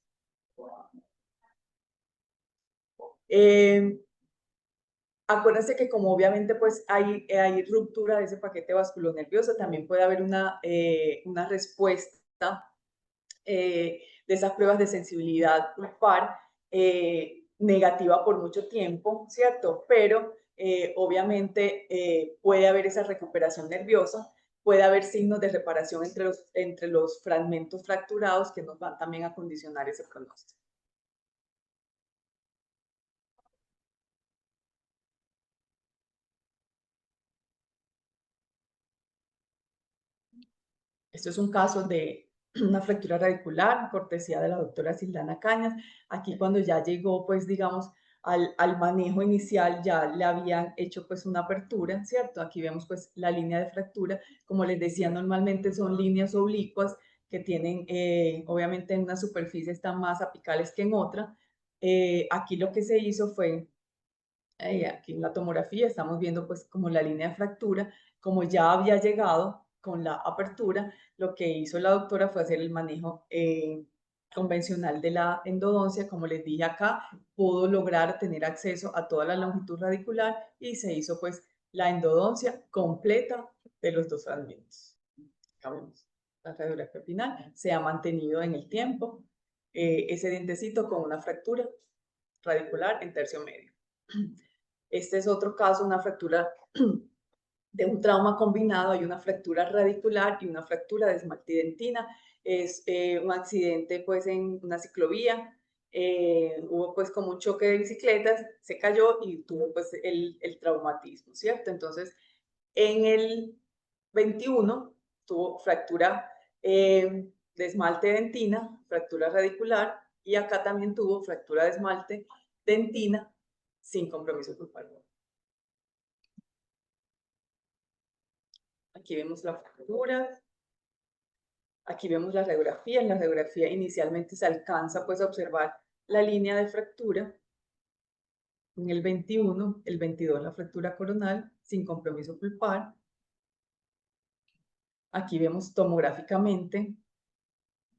Acuérdense que como obviamente pues hay ruptura de ese paquete vasculonervioso, también puede haber una respuesta de esas pruebas de sensibilidad pulpar negativa por mucho tiempo, ¿cierto? Pero obviamente puede haber esa recuperación nerviosa, puede haber signos de reparación entre los fragmentos fracturados que nos van también a condicionar ese pronóstico. Esto es un caso de una fractura radicular, cortesía de la doctora Sildana Cañas. Aquí cuando ya llegó, pues digamos, al manejo inicial ya le habían hecho pues una apertura, ¿cierto? Aquí vemos pues la línea de fractura. Como les decía, normalmente son líneas oblicuas que tienen, obviamente en una superficie están más apicales que en otra. Aquí lo que se hizo fue aquí en la tomografía estamos viendo pues como la línea de fractura, como ya había llegado con la apertura, lo que hizo la doctora fue hacer el manejo convencional de la endodoncia, como les dije acá, pudo lograr tener acceso a toda la longitud radicular y se hizo pues la endodoncia completa de los dos fragmentos. Acá vemos la radiografía final, se ha mantenido en el tiempo ese dientecito con una fractura radicular en tercio medio. Este es otro caso, una fractura de un trauma combinado. Hay una fractura radicular y una fractura de esmalte y dentina. Es un accidente pues en una ciclovía. Hubo pues como un choque de bicicletas, se cayó y tuvo pues el traumatismo, ¿cierto? Entonces, en el 21 tuvo fractura de esmalte dentina, fractura radicular, y acá también tuvo fractura de esmalte dentina sin compromiso pulpar. Aquí vemos la fractura, aquí vemos la radiografía. En la radiografía inicialmente se alcanza pues a observar la línea de fractura. En el 21, el 22 la fractura coronal sin compromiso pulpar. Aquí vemos tomográficamente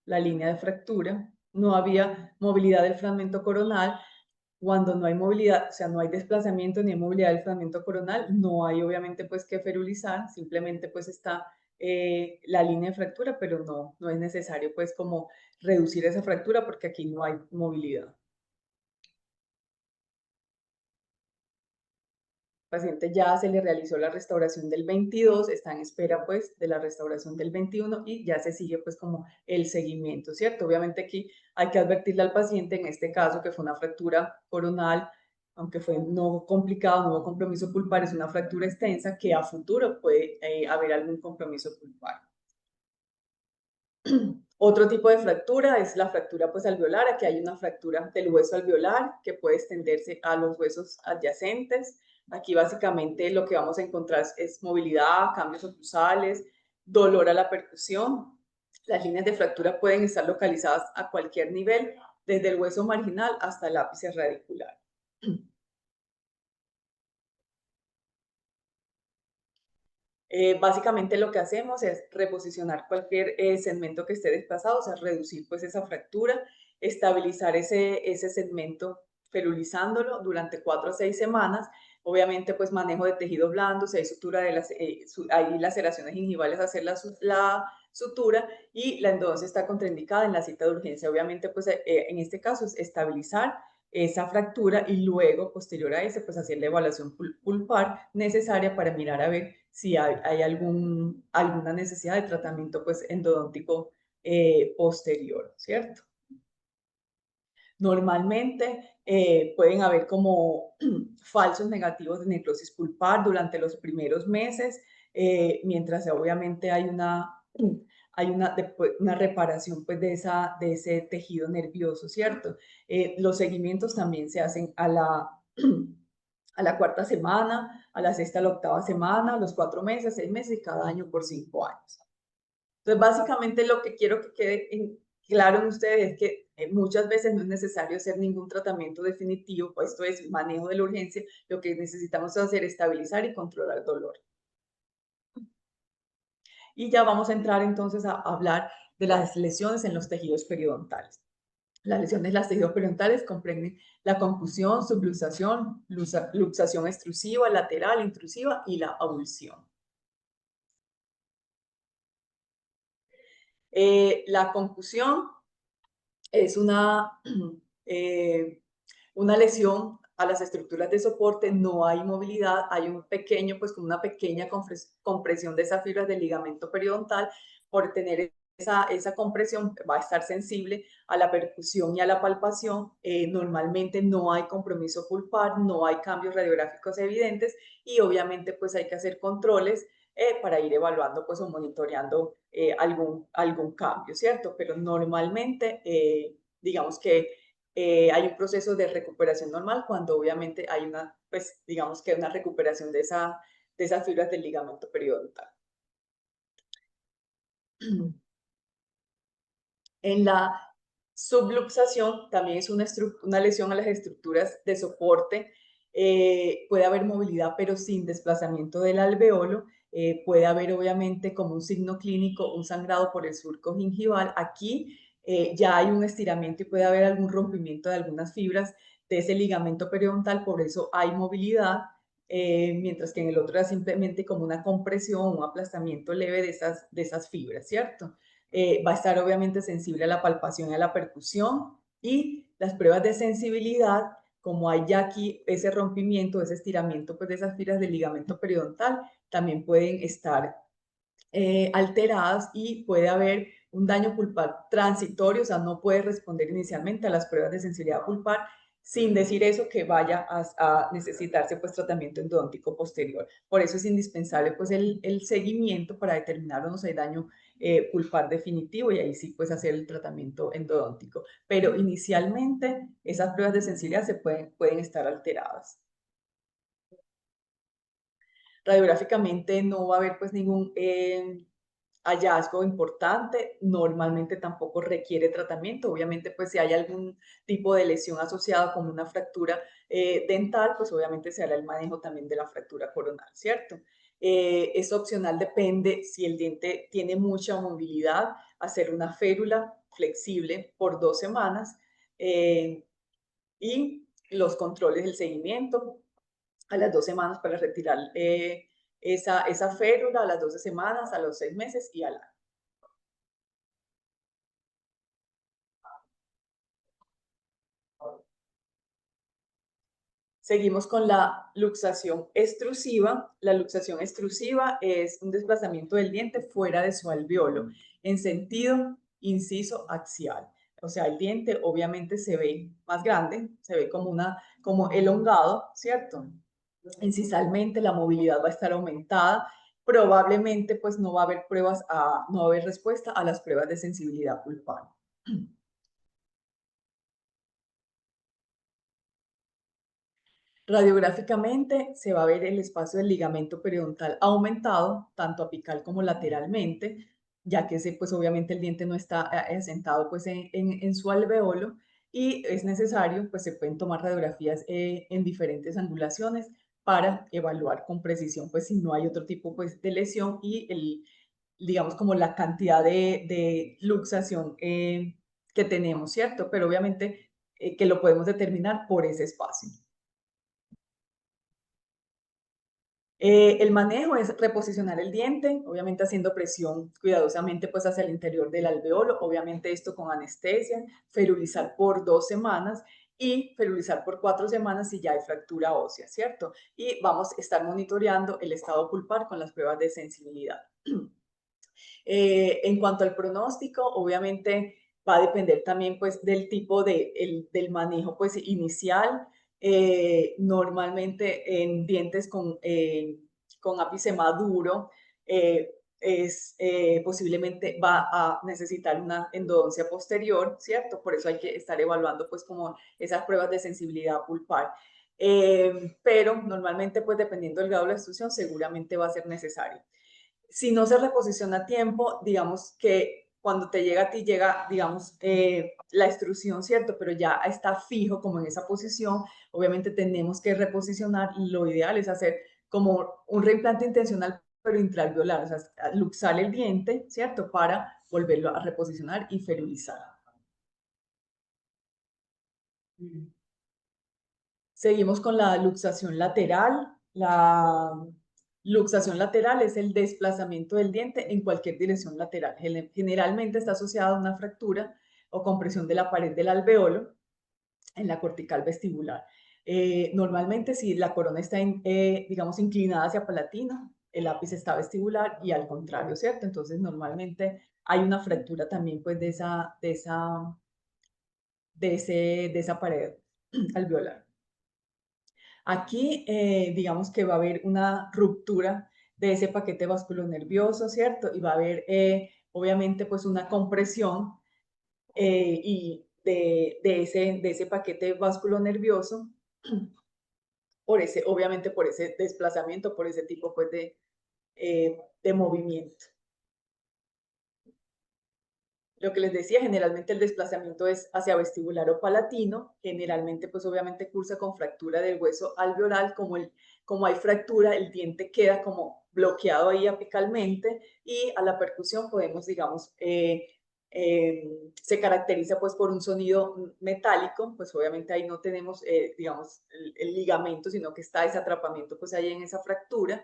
la línea de fractura. No había movilidad del fragmento coronal. Cuando no hay movilidad, o sea, no hay desplazamiento ni movilidad del fragmento coronal, no hay obviamente pues que ferulizar, simplemente pues está la línea de fractura, pero no es necesario pues como reducir esa fractura porque aquí no hay movilidad. Al paciente ya se le realizó la restauración del 22, está en espera pues de la restauración del 21 y ya se sigue pues como el seguimiento, ¿cierto? Obviamente aquí hay que advertirle al paciente en este caso que fue una fractura coronal, aunque fue no complicado, no hubo compromiso pulpar, es una fractura extensa que a futuro puede haber algún compromiso pulpar. Otro tipo de fractura es la fractura pues alveolar. Aquí hay una fractura del hueso alveolar que puede extenderse a los huesos adyacentes. Aquí básicamente lo que vamos a encontrar es movilidad, cambios oclusales, dolor a la percusión. Las líneas de fractura pueden estar localizadas a cualquier nivel, desde el hueso marginal hasta el ápice radicular. Básicamente lo que hacemos es reposicionar cualquier segmento que esté desplazado, o sea, reducir pues esa fractura, estabilizar ese segmento ferulizándolo durante 4 a 6 semanas. Obviamente pues manejo de tejido blando, si hay sutura hay laceraciones gingivales, hacer la sutura y la endodoncia está contraindicada en la cita de urgencia. Obviamente pues en este caso es estabilizar esa fractura y luego, posterior a eso, pues hacer la evaluación pulpar necesaria para mirar a ver si hay alguna necesidad de tratamiento pues endodóntico posterior, ¿cierto? Normalmente pueden haber como falsos negativos de necrosis pulpar durante los primeros meses, mientras obviamente hay una reparación pues de ese tejido nervioso, ¿cierto? Los seguimientos también se hacen a la cuarta semana, a la sexta, a la octava semana, a los 4 meses, 6 meses y cada año por 5 años. Entonces, básicamente lo que quiero que quede claro en ustedes es que muchas veces no es necesario hacer ningún tratamiento definitivo, pues esto es manejo de la urgencia, lo que necesitamos hacer es estabilizar y controlar el dolor. Y ya vamos a entrar entonces a hablar de las lesiones en los tejidos periodontales. Las lesiones de los tejidos periodontales comprenden la concusión, subluxación, luxación extrusiva, lateral, intrusiva y la avulsión. La concusión es una lesión a las estructuras de soporte, no hay movilidad, hay un pequeño, pues como una pequeña compresión de esas fibras del ligamento periodontal. Por tener esa compresión va a estar sensible a la percusión y a la palpación. Normalmente no hay compromiso pulpar, no hay cambios radiográficos evidentes y obviamente pues hay que hacer controles para ir evaluando pues o monitoreando algún cambio, ¿cierto? Pero normalmente digamos que hay un proceso de recuperación normal cuando obviamente hay pues digamos que una recuperación de esas fibras del ligamento periodontal. En la subluxación también es una lesión a las estructuras de soporte. Puede haber movilidad, pero sin desplazamiento del alveolo. Puede haber, obviamente, como un signo clínico, un sangrado por el surco gingival. Aquí ya hay un estiramiento y puede haber algún rompimiento de algunas fibras de ese ligamento periodontal, por eso hay movilidad. Mientras que en el otro era simplemente como una compresión, un aplastamiento leve de esas fibras, ¿cierto? Va a estar obviamente sensible a la palpación y a la percusión, y las pruebas de sensibilidad, como hay ya aquí ese rompimiento, ese estiramiento pues, de esas fibras del ligamento periodontal, también pueden estar alteradas y puede haber un daño pulpar transitorio, o sea, no puede responder inicialmente a las pruebas de sensibilidad pulpar, sin decir eso que vaya a necesitarse pues tratamiento endodóntico posterior. Por eso es indispensable pues el seguimiento para determinar o no si hay daño pulpar definitivo y ahí sí pues hacer el tratamiento endodóntico. Pero inicialmente esas pruebas de sensibilidad pueden estar alteradas. Radiográficamente no va a haber pues ningún hallazgo importante, normalmente tampoco requiere tratamiento. Obviamente, pues si hay algún tipo de lesión asociada como una fractura dental, pues obviamente se hará el manejo también de la fractura coronal, ¿cierto? Es opcional, depende si el diente tiene mucha movilidad, hacer una férula flexible por 2 semanas y los controles del seguimiento a las 2 semanas para retirar esa férula, a las 12 semanas, a los 6 meses y al año. Seguimos con la luxación extrusiva. La luxación extrusiva es un desplazamiento del diente fuera de su alveolo en sentido inciso axial. O sea, el diente obviamente se ve más grande, se ve como elongado, ¿cierto? Incisalmente la movilidad va a estar aumentada. Probablemente pues no va a haber no va a haber respuesta a las pruebas de sensibilidad pulpar. Radiográficamente se va a ver el espacio del ligamento periodontal aumentado, tanto apical como lateralmente, ya que pues obviamente el diente no está asentado pues en su alveolo, y es necesario, pues se pueden tomar radiografías en diferentes angulaciones para evaluar con precisión pues si no hay otro tipo pues de lesión y digamos como la cantidad de luxación que tenemos, ¿cierto? Pero obviamente que lo podemos determinar por ese espacio. El manejo es reposicionar el diente, obviamente haciendo presión cuidadosamente pues hacia el interior del alveolo, obviamente esto con anestesia, ferulizar por 2 semanas y ferulizar por 4 semanas si ya hay fractura ósea, ¿cierto? Y vamos a estar monitoreando el estado pulpar con las pruebas de sensibilidad. En cuanto al pronóstico, obviamente va a depender también pues del tipo del manejo pues inicial. Normalmente en dientes con ápice maduro posiblemente va a necesitar una endodoncia posterior, ¿cierto? Por eso hay que estar evaluando pues como esas pruebas de sensibilidad pulpar. Pero normalmente pues dependiendo del grado de la extrusión seguramente va a ser necesario. Si no se reposiciona a tiempo, digamos que cuando te llega a ti, llega, digamos, la extrusión, ¿cierto? Pero ya está fijo como en esa posición, obviamente tenemos que reposicionar. Lo ideal es hacer como un reimplante intencional, pero intraalveolar, o sea, luxar el diente, ¿cierto? Para volverlo a reposicionar y ferulizar. Seguimos con la luxación lateral. La luxación lateral es el desplazamiento del diente en cualquier dirección lateral. Generalmente está asociada a una fractura o compresión de la pared del alveolo en la cortical vestibular. Normalmente, si la corona está, digamos, inclinada hacia palatino, el ápice está vestibular y al contrario, ¿cierto? Entonces, normalmente hay una fractura también, pues, de esa pared alveolar. Aquí, digamos que va a haber una ruptura de ese paquete vasculonervioso, ¿cierto? Y va a haber, obviamente, pues una compresión y de ese paquete vasculonervioso por ese, obviamente por ese desplazamiento, por ese tipo pues de movimiento. Lo que les decía, generalmente el desplazamiento es hacia vestibular o palatino, generalmente pues obviamente cursa con fractura del hueso alveolar, como hay fractura, el diente queda como bloqueado ahí apicalmente y a la percusión podemos, digamos, se caracteriza pues por un sonido metálico, pues obviamente ahí no tenemos, digamos, el ligamento, sino que está ese atrapamiento pues ahí en esa fractura.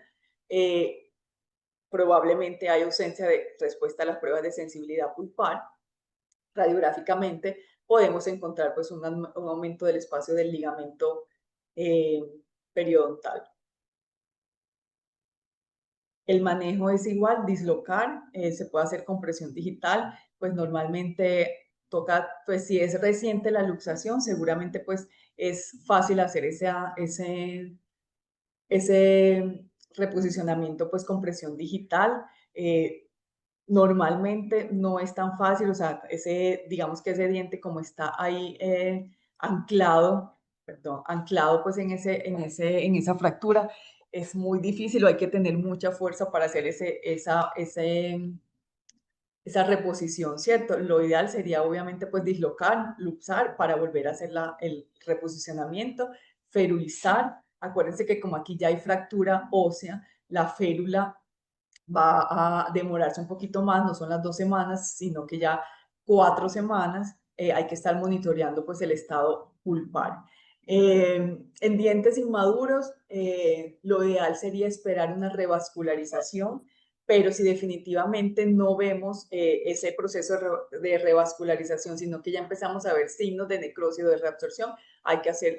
Probablemente hay ausencia de respuesta a las pruebas de sensibilidad pulpar. Radiográficamente podemos encontrar pues un aumento del espacio del ligamento eh, periodontal. El manejo es igual, dislocar, se puede hacer compresión digital, pues normalmente toca, pues si es reciente la luxación, seguramente pues es fácil hacer ese reposicionamiento pues con presión digital. Normalmente no es tan fácil, o sea, digamos que ese diente como está ahí anclado, perdón, anclado pues en esa fractura, es muy difícil o hay que tener mucha fuerza para hacer esa reposición, ¿cierto? Lo ideal sería obviamente pues dislocar, luxar para volver a hacer el reposicionamiento, ferulizar. Acuérdense que como aquí ya hay fractura ósea, la férula va a demorarse un poquito más, no son las 2 semanas, sino que ya 4 semanas hay que estar monitoreando pues el estado pulpar. En dientes inmaduros, lo ideal sería esperar una revascularización, pero si definitivamente no vemos ese proceso de revascularización, sino que ya empezamos a ver signos de necrosis o de reabsorción, hay que hacer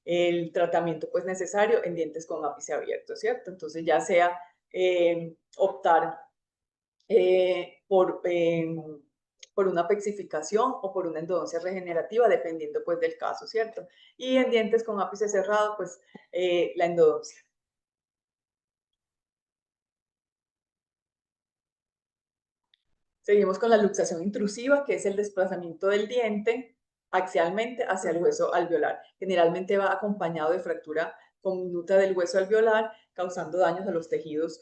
el tratamiento pues necesario en dientes con ápice abierto, ¿cierto? Entonces ya sea optar por una pexificación o por una endodoncia regenerativa, dependiendo pues del caso, ¿cierto? Y en dientes con ápice cerrado, pues la endodoncia. Seguimos con la luxación intrusiva, que es el desplazamiento del diente axialmente hacia el hueso alveolar. Generalmente va acompañado de fractura conminuta del hueso alveolar, causando daños a los tejidos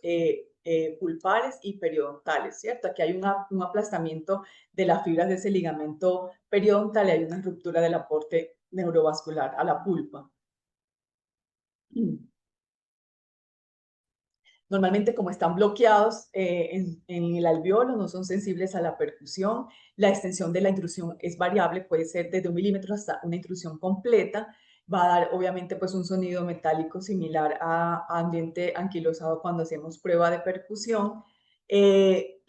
pulpares y periodontales, ¿cierto? Aquí hay un aplastamiento de las fibras de ese ligamento periodontal y hay una ruptura del aporte neurovascular a la pulpa. Normalmente, como están bloqueados en el alveolo, no son sensibles a la percusión. La extensión de la intrusión es variable, puede ser desde 1 milímetro hasta una intrusión completa. Va a dar, obviamente, pues un sonido metálico similar a ambiente anquilosado cuando hacemos prueba de percusión. Eh,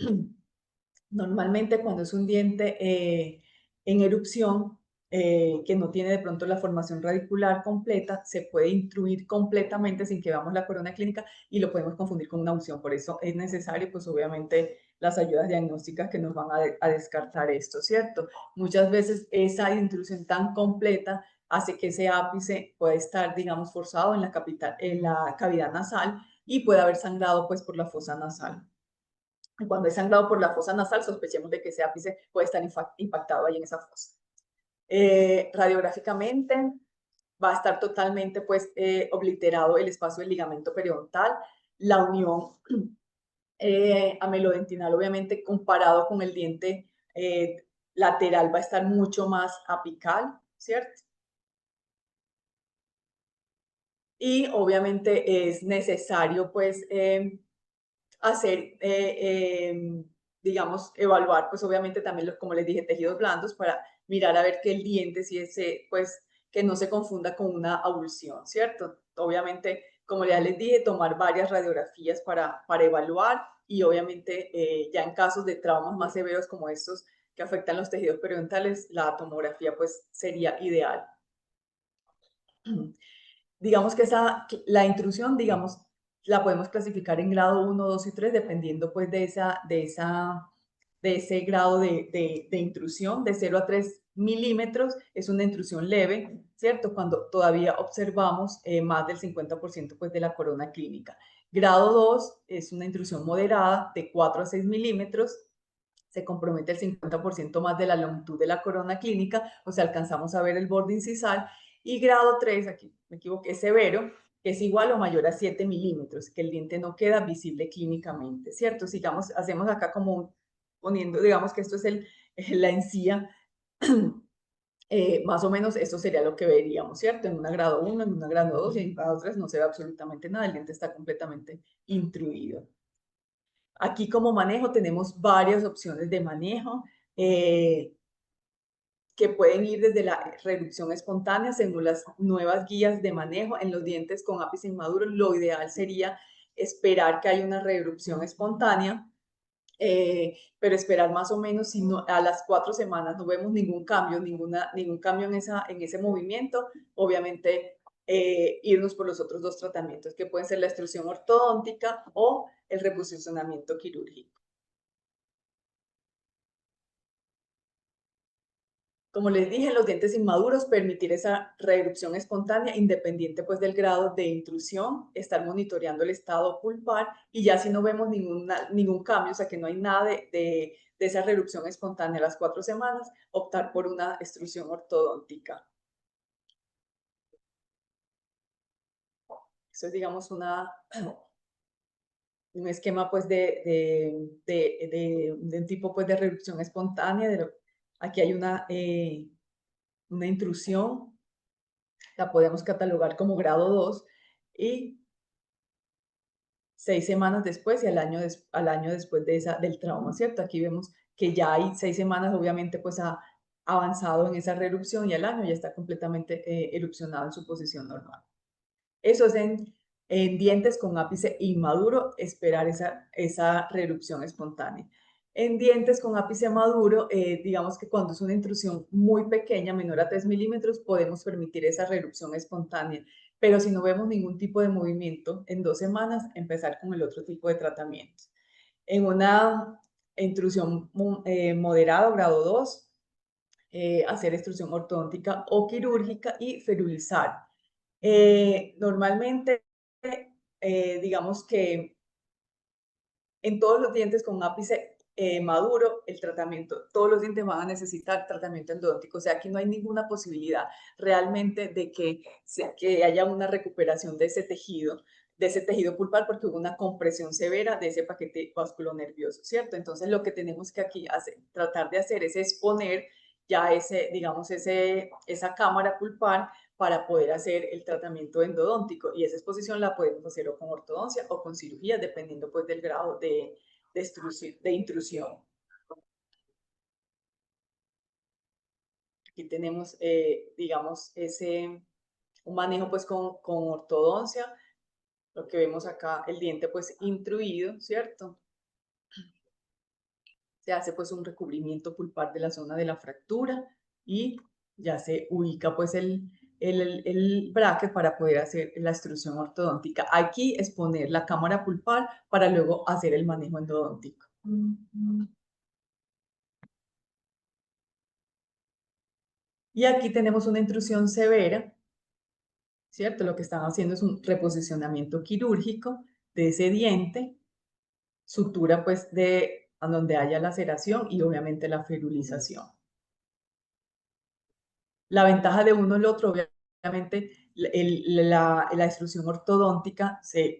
Normalmente cuando es un diente en erupción, que no tiene de pronto la formación radicular completa, se puede intruir completamente sin que veamos la corona clínica y lo podemos confundir con una úlcera. Por eso es necesario, pues obviamente, las ayudas diagnósticas que nos van a descartar esto, ¿cierto? Muchas veces esa intrusión tan completa hace que ese ápice pueda estar, digamos, forzado en la cavidad nasal y puede haber sangrado, pues, por la fosa nasal. Cuando es sangrado por la fosa nasal, sospechemos de que ese ápice puede estar impactado ahí en esa fosa. Radiográficamente va a estar totalmente pues obliterado el espacio del ligamento periodontal, la unión amelodentinal obviamente comparado con el diente lateral va a estar mucho más apical, ¿cierto? Y obviamente es necesario pues hacer, digamos, evaluar, pues obviamente también, como les dije, tejidos blandos para mirar a ver que el diente, si ese, pues, que no se confunda con una avulsión, ¿cierto? Obviamente, como ya les dije, tomar varias radiografías para evaluar y obviamente ya en casos de traumas más severos como estos, que afectan los tejidos periodontales, la tomografía pues sería ideal. Digamos que la intrusión, digamos, la podemos clasificar en grado 1, 2 y 3, dependiendo pues de ese grado de intrusión. De 0 a 3 milímetros es una intrusión leve, ¿cierto? Cuando todavía observamos más del 50% pues de la corona clínica. Grado 2 es una intrusión moderada, de 4 a 6 milímetros, se compromete el 50% más de la longitud de la corona clínica, o sea, alcanzamos a ver el borde incisal. Y grado 3, aquí me equivoqué, severo, que es igual o mayor a 7 milímetros, que el diente no queda visible clínicamente, ¿cierto? Sigamos, hacemos acá como poniendo, digamos que esto es la encía, más o menos esto sería lo que veríamos, ¿cierto? En una grado 1, en una grado 2 y en grado 3 no se ve absolutamente nada, el diente está completamente intruido. Aquí como manejo tenemos varias opciones de manejo que pueden ir desde la reducción espontánea según las nuevas guías de manejo en los dientes con ápice inmaduro. Lo ideal sería esperar que haya una reducción espontánea, pero esperar más o menos si no, a las 4 semanas no vemos ningún cambio, ningún cambio en ese movimiento, obviamente irnos por los otros dos tratamientos que pueden ser la extrusión ortodóntica o el reposicionamiento quirúrgico. Como les dije, los dientes inmaduros, permitir esa reerupción espontánea independiente pues del grado de intrusión, estar monitoreando el estado pulpar y ya si no vemos ningún cambio, o sea que no hay nada de esa reerupción espontánea a las 4 semanas, optar por una extrusión ortodóntica. Eso es, digamos, un esquema pues de un tipo pues de reerupción espontánea. Aquí hay una intrusión, la podemos catalogar como grado 2 y 6 semanas después y al año después del trauma, ¿cierto? Aquí vemos que ya hay 6 semanas, obviamente, pues ha avanzado en esa reerupción y al año ya está completamente erupcionado en su posición normal. Eso es en dientes con ápice inmaduro, esperar esa reerupción espontánea. En dientes con ápice maduro, digamos que cuando es una intrusión muy pequeña, menor a 3 milímetros, podemos permitir esa reerupción espontánea. Pero si no vemos ningún tipo de movimiento, en 2 semanas empezar con el otro tipo de tratamiento. En una intrusión moderada, grado 2, hacer extrusión ortodóntica o quirúrgica y ferulizar. Normalmente, digamos que en todos los dientes con ápice maduro, el tratamiento, todos los dientes van a necesitar tratamiento endodóntico. O sea, aquí no hay ninguna posibilidad realmente de que haya una recuperación de ese tejido pulpar, porque hubo una compresión severa de ese paquete vasculonervioso, ¿cierto? Entonces, lo que tenemos que aquí tratar de hacer es exponer ya esa cámara pulpar para poder hacer el tratamiento endodóntico, y esa exposición la podemos hacer o con ortodoncia o con cirugía, dependiendo pues del grado de intrusión. Aquí tenemos, digamos, un manejo pues con ortodoncia, lo que vemos acá, el diente pues intruido, ¿cierto? Se hace pues un recubrimiento pulpar de la zona de la fractura y ya se ubica pues el bracket para poder hacer la extrusión ortodóntica. Aquí es poner la cámara pulpar para luego hacer el manejo endodóntico. Y aquí tenemos una intrusión severa, ¿cierto? Lo que están haciendo es un reposicionamiento quirúrgico de ese diente, sutura pues de a donde haya laceración y obviamente la ferulización. La ventaja de uno y el otro, obviamente, la extrusión ortodóntica,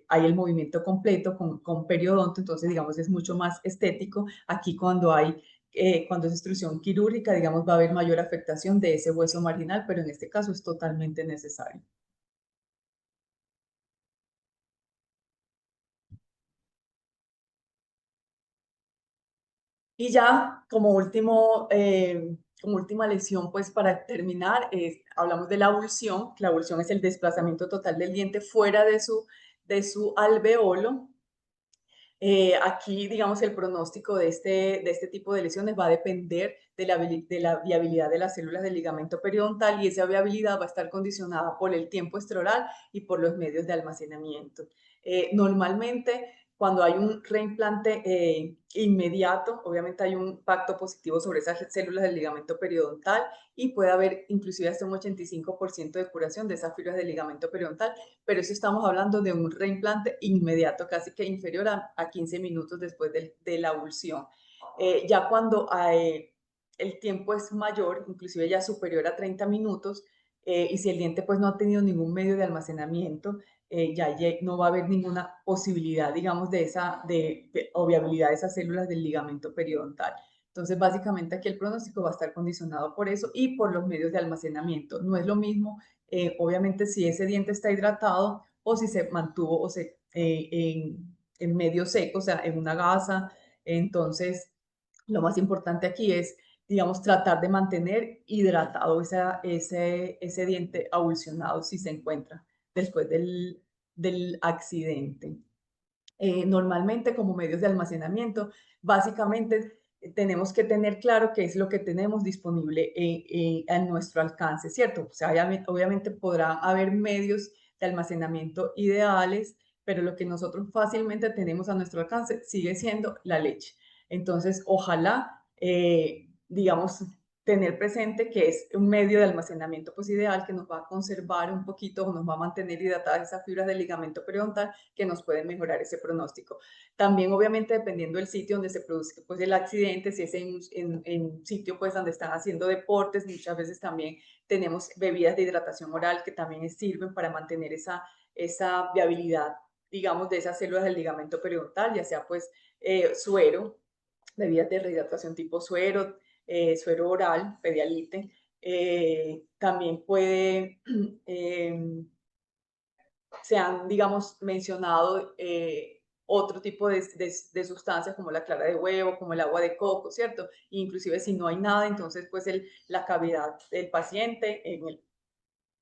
hay el movimiento completo con periodonto, entonces, digamos, es mucho más estético. Aquí cuando es extrusión quirúrgica, digamos, va a haber mayor afectación de ese hueso marginal, pero en este caso es totalmente necesario. Y ya, como última lesión, pues para terminar, hablamos de la avulsión. La avulsión es el desplazamiento total del diente fuera de su alveolo. Aquí, digamos, el pronóstico de este tipo de lesiones va a depender de la viabilidad de las células del ligamento periodontal, y esa viabilidad va a estar condicionada por el tiempo extraoral y por los medios de almacenamiento. Normalmente, cuando hay un reimplante inmediato, obviamente hay un impacto positivo sobre esas células del ligamento periodontal y puede haber inclusive hasta un 85% de curación de esas fibras del ligamento periodontal, pero eso estamos hablando de un reimplante inmediato, casi que inferior a 15 minutos después de la avulsión. Ya cuando el tiempo es mayor, inclusive ya superior a 30 minutos, y si el diente pues no ha tenido ningún medio de almacenamiento, ya no va a haber ninguna posibilidad, digamos, o viabilidad de esas células del ligamento periodontal. Entonces, básicamente aquí el pronóstico va a estar condicionado por eso y por los medios de almacenamiento. No es lo mismo, obviamente, si ese diente está hidratado o si se mantuvo en medio seco, o sea, en una gasa. Entonces, lo más importante aquí es, digamos, tratar de mantener hidratado ese diente avulsionado si se encuentra después del accidente. Normalmente como medios de almacenamiento, básicamente tenemos que tener claro qué es lo que tenemos disponible a nuestro alcance, ¿cierto? O sea, obviamente podrá haber medios de almacenamiento ideales, pero lo que nosotros fácilmente tenemos a nuestro alcance sigue siendo la leche. Entonces, ojalá, digamos, tener presente que es un medio de almacenamiento pues ideal que nos va a conservar un poquito o nos va a mantener hidratadas esas fibras del ligamento periodontal que nos pueden mejorar ese pronóstico. También, obviamente, dependiendo del sitio donde se produce pues, el accidente, si es en un sitio pues, donde están haciendo deportes, muchas veces también tenemos bebidas de hidratación oral que también sirven para mantener esa viabilidad, digamos, de esas células del ligamento periodontal, ya sea pues suero, bebidas de rehidratación tipo suero, suero oral, Pedialite. También puede, se han, digamos, mencionado otro tipo de sustancias como la clara de huevo, como el agua de coco, ¿cierto? Inclusive si no hay nada, entonces pues la cavidad del paciente,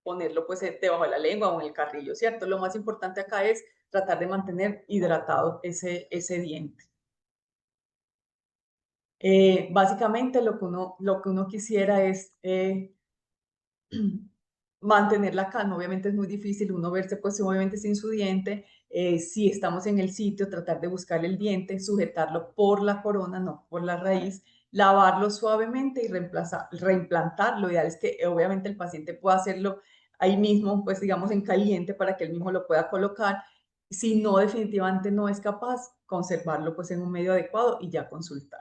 ponerlo pues debajo de la lengua o en el carrillo, ¿cierto? Lo más importante acá es tratar de mantener hidratado ese diente. Básicamente lo que uno quisiera es mantener la calma. Obviamente es muy difícil uno verse pues obviamente sin su diente. Si estamos en el sitio, tratar de buscar el diente, sujetarlo por la corona, no por la raíz, lavarlo suavemente y reimplantar. Lo ideal es que obviamente el paciente pueda hacerlo ahí mismo, pues digamos en caliente para que él mismo lo pueda colocar. Si no, definitivamente no es capaz, conservarlo pues en un medio adecuado y ya consultar.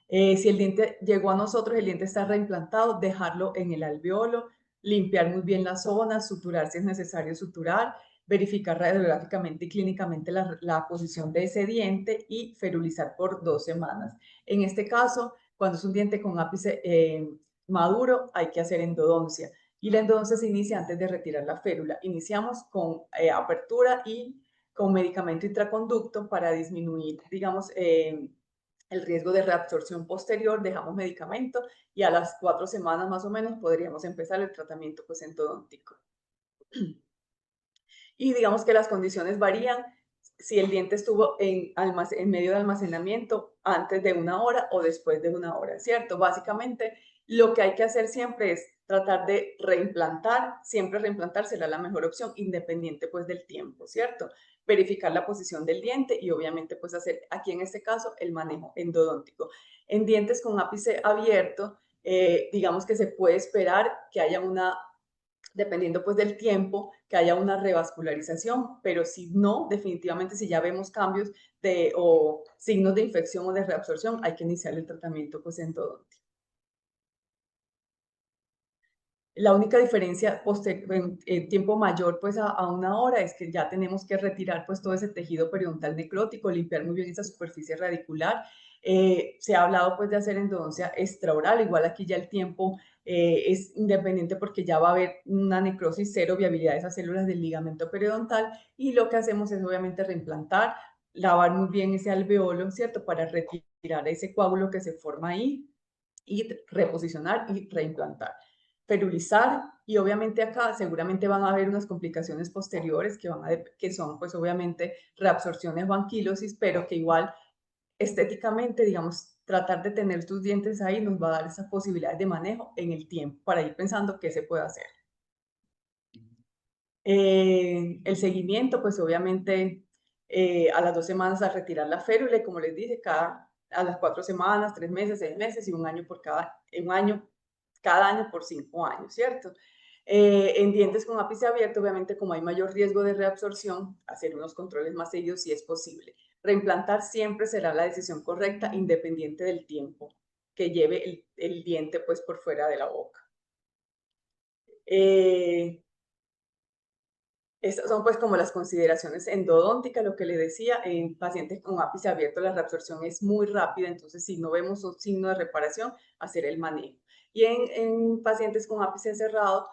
Si el diente llegó a nosotros, el diente está reimplantado, dejarlo en el alveolo, limpiar muy bien la zona, suturar si es necesario suturar, verificar radiográficamente y clínicamente la posición de ese diente y ferulizar por 2 semanas. En este caso, cuando es un diente con ápice maduro, hay que hacer endodoncia. Y la endodoncia se inicia antes de retirar la férula. Iniciamos con apertura y con medicamento intraconducto para disminuir, digamos, el riesgo de reabsorción posterior, dejamos medicamento y a las 4 semanas más o menos podríamos empezar el tratamiento pues, endodontico. Y digamos que las condiciones varían si el diente estuvo en medio de almacenamiento antes de 1 hora o después de 1 hora, ¿cierto? Básicamente, lo que hay que hacer siempre es tratar de reimplantar, siempre reimplantar será la mejor opción, independiente pues del tiempo, ¿cierto? Verificar la posición del diente y obviamente pues hacer aquí en este caso el manejo endodóntico. En dientes con ápice abierto, digamos que se puede esperar que haya dependiendo pues del tiempo, que haya una revascularización, pero si no, definitivamente si ya vemos cambios o signos de infección o de reabsorción, hay que iniciar el tratamiento pues endodóntico. La única diferencia en tiempo mayor pues a 1 hora es que ya tenemos que retirar pues todo ese tejido periodontal necrótico, limpiar muy bien esa superficie radicular. Se ha hablado pues de hacer endodoncia extraoral, igual aquí ya el tiempo es independiente porque ya va a haber una necrosis cero, viabilidad de esas células del ligamento periodontal y lo que hacemos es obviamente reimplantar, lavar muy bien ese alveolo, ¿cierto? Para retirar ese coágulo que se forma ahí y reposicionar y reimplantar perulizar y obviamente acá seguramente van a haber unas complicaciones posteriores que son pues obviamente reabsorciones o anquilosis, pero que igual estéticamente, digamos, tratar de tener tus dientes ahí nos va a dar esas posibilidades de manejo en el tiempo para ir pensando qué se puede hacer. El seguimiento, pues obviamente a las 2 semanas al retirar la férula y como les dije, a las 4 semanas, 3 meses, 6 meses y cada año por 5 años, ¿cierto? En dientes con ápice abierto, obviamente como hay mayor riesgo de reabsorción, hacer unos controles más seguidos si es posible. Reimplantar siempre será la decisión correcta independiente del tiempo que lleve el diente pues por fuera de la boca. Estas son pues como las consideraciones endodónticas, lo que le decía, en pacientes con ápice abierto la reabsorción es muy rápida, entonces si no vemos un signo de reparación, hacer el manejo. Y en pacientes con ápice cerrado,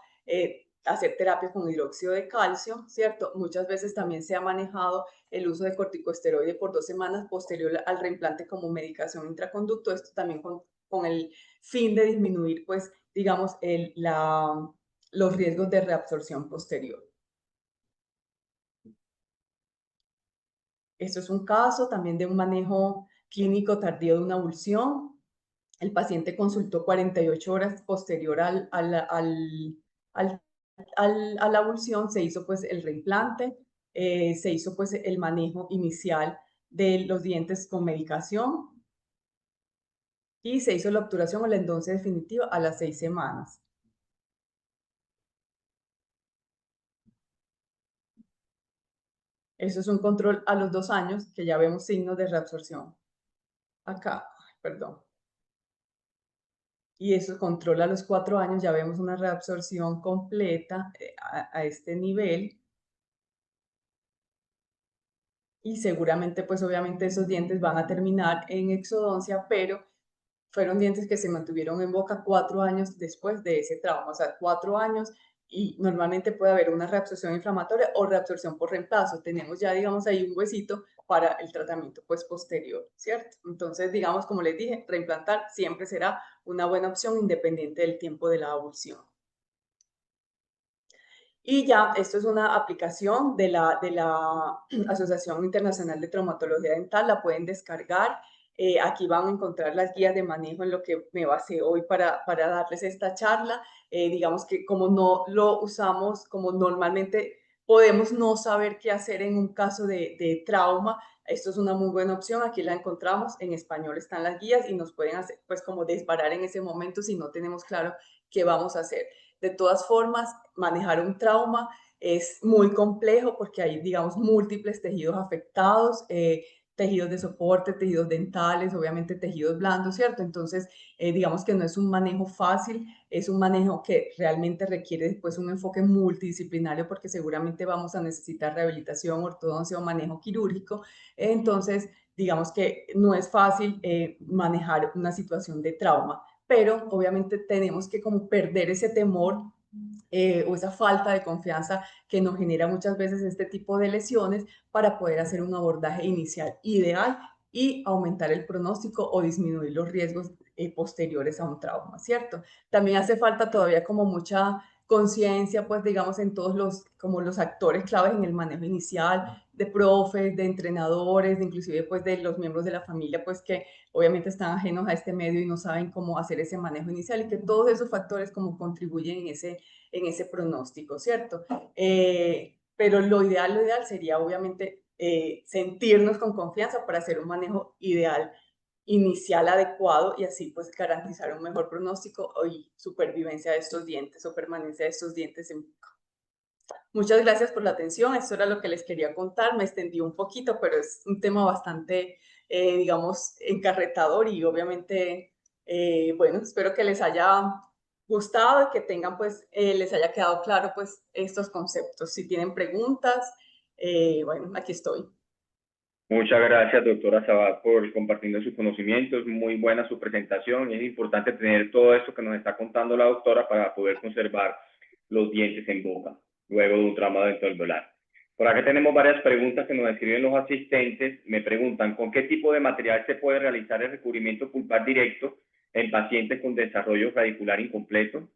hacer terapia con hidróxido de calcio, ¿cierto? Muchas veces también se ha manejado el uso de corticosteroide por 2 semanas posterior al reimplante como medicación intraconducto, esto también con el fin de disminuir pues digamos los riesgos de reabsorción posterior. Esto es un caso también de un manejo clínico tardío de una avulsión. El paciente consultó 48 horas posterior a la avulsión, se hizo pues el reimplante, se hizo pues el manejo inicial de los dientes con medicación y se hizo la obturación o la endodoncia definitiva a las 6 semanas. Eso es un control a los 2 años, que ya vemos signos de reabsorción. Acá, perdón. Y eso controla a los 4 años, ya vemos una reabsorción completa a este nivel. Y seguramente, pues obviamente esos dientes van a terminar en exodoncia, pero fueron dientes que se mantuvieron en boca 4 años después de ese trauma, o sea, 4 años y normalmente puede haber una reabsorción inflamatoria o reabsorción por reemplazo. Tenemos ya, digamos, ahí un huesito para el tratamiento pues posterior, ¿cierto? Entonces, digamos, como les dije, reimplantar siempre será una buena opción independiente del tiempo de la avulsión. Y ya, esto es una aplicación de la Asociación Internacional de Traumatología Dental, la pueden descargar. Aquí van a encontrar las guías de manejo en lo que me basé hoy para darles esta charla. Digamos que como no lo usamos, como normalmente podemos no saber qué hacer en un caso de trauma, esto es una muy buena opción. Aquí la encontramos, en español están las guías y nos pueden hacer, pues como disparar en ese momento si no tenemos claro qué vamos a hacer. De todas formas, manejar un trauma es muy complejo porque hay, digamos, múltiples tejidos afectados, tejidos de soporte, tejidos dentales, obviamente tejidos blandos, ¿cierto? Entonces, digamos que no es un manejo fácil, es un manejo que realmente requiere después un enfoque multidisciplinario porque seguramente vamos a necesitar rehabilitación, ortodoncia o manejo quirúrgico. Entonces, digamos que no es fácil manejar una situación de trauma, pero obviamente tenemos que como perder ese temor o esa falta de confianza que nos genera muchas veces este tipo de lesiones para poder hacer un abordaje inicial ideal y aumentar el pronóstico o disminuir los riesgos posteriores a un trauma, ¿cierto? También hace falta todavía como mucha conciencia, pues digamos, en todos como los actores claves en el manejo inicial, de profes, de entrenadores, de inclusive pues de los miembros de la familia, pues que obviamente están ajenos a este medio y no saben cómo hacer ese manejo inicial y que todos esos factores como contribuyen en ese pronóstico, ¿cierto? Pero lo ideal sería obviamente sentirnos con confianza para hacer un manejo ideal inicial adecuado y así pues garantizar un mejor pronóstico y supervivencia de estos dientes o permanencia de estos dientes en boca. Muchas gracias por la atención, esto era lo que les quería contar, me extendí un poquito, pero es un tema bastante, digamos, encarretador y obviamente, bueno, espero que les haya gustado y que tengan pues, les haya quedado claro pues estos conceptos. Si tienen preguntas, bueno, aquí estoy. Muchas gracias, doctora Sabat, por compartiendo sus conocimientos. Muy buena su presentación. Es importante tener todo esto que nos está contando la doctora para poder conservar los dientes en boca luego de un trauma dentoalveolar. Por acá tenemos varias preguntas que nos escriben los asistentes. Me preguntan, ¿con qué tipo de material se puede realizar el recubrimiento pulpar directo en pacientes con desarrollo radicular incompleto?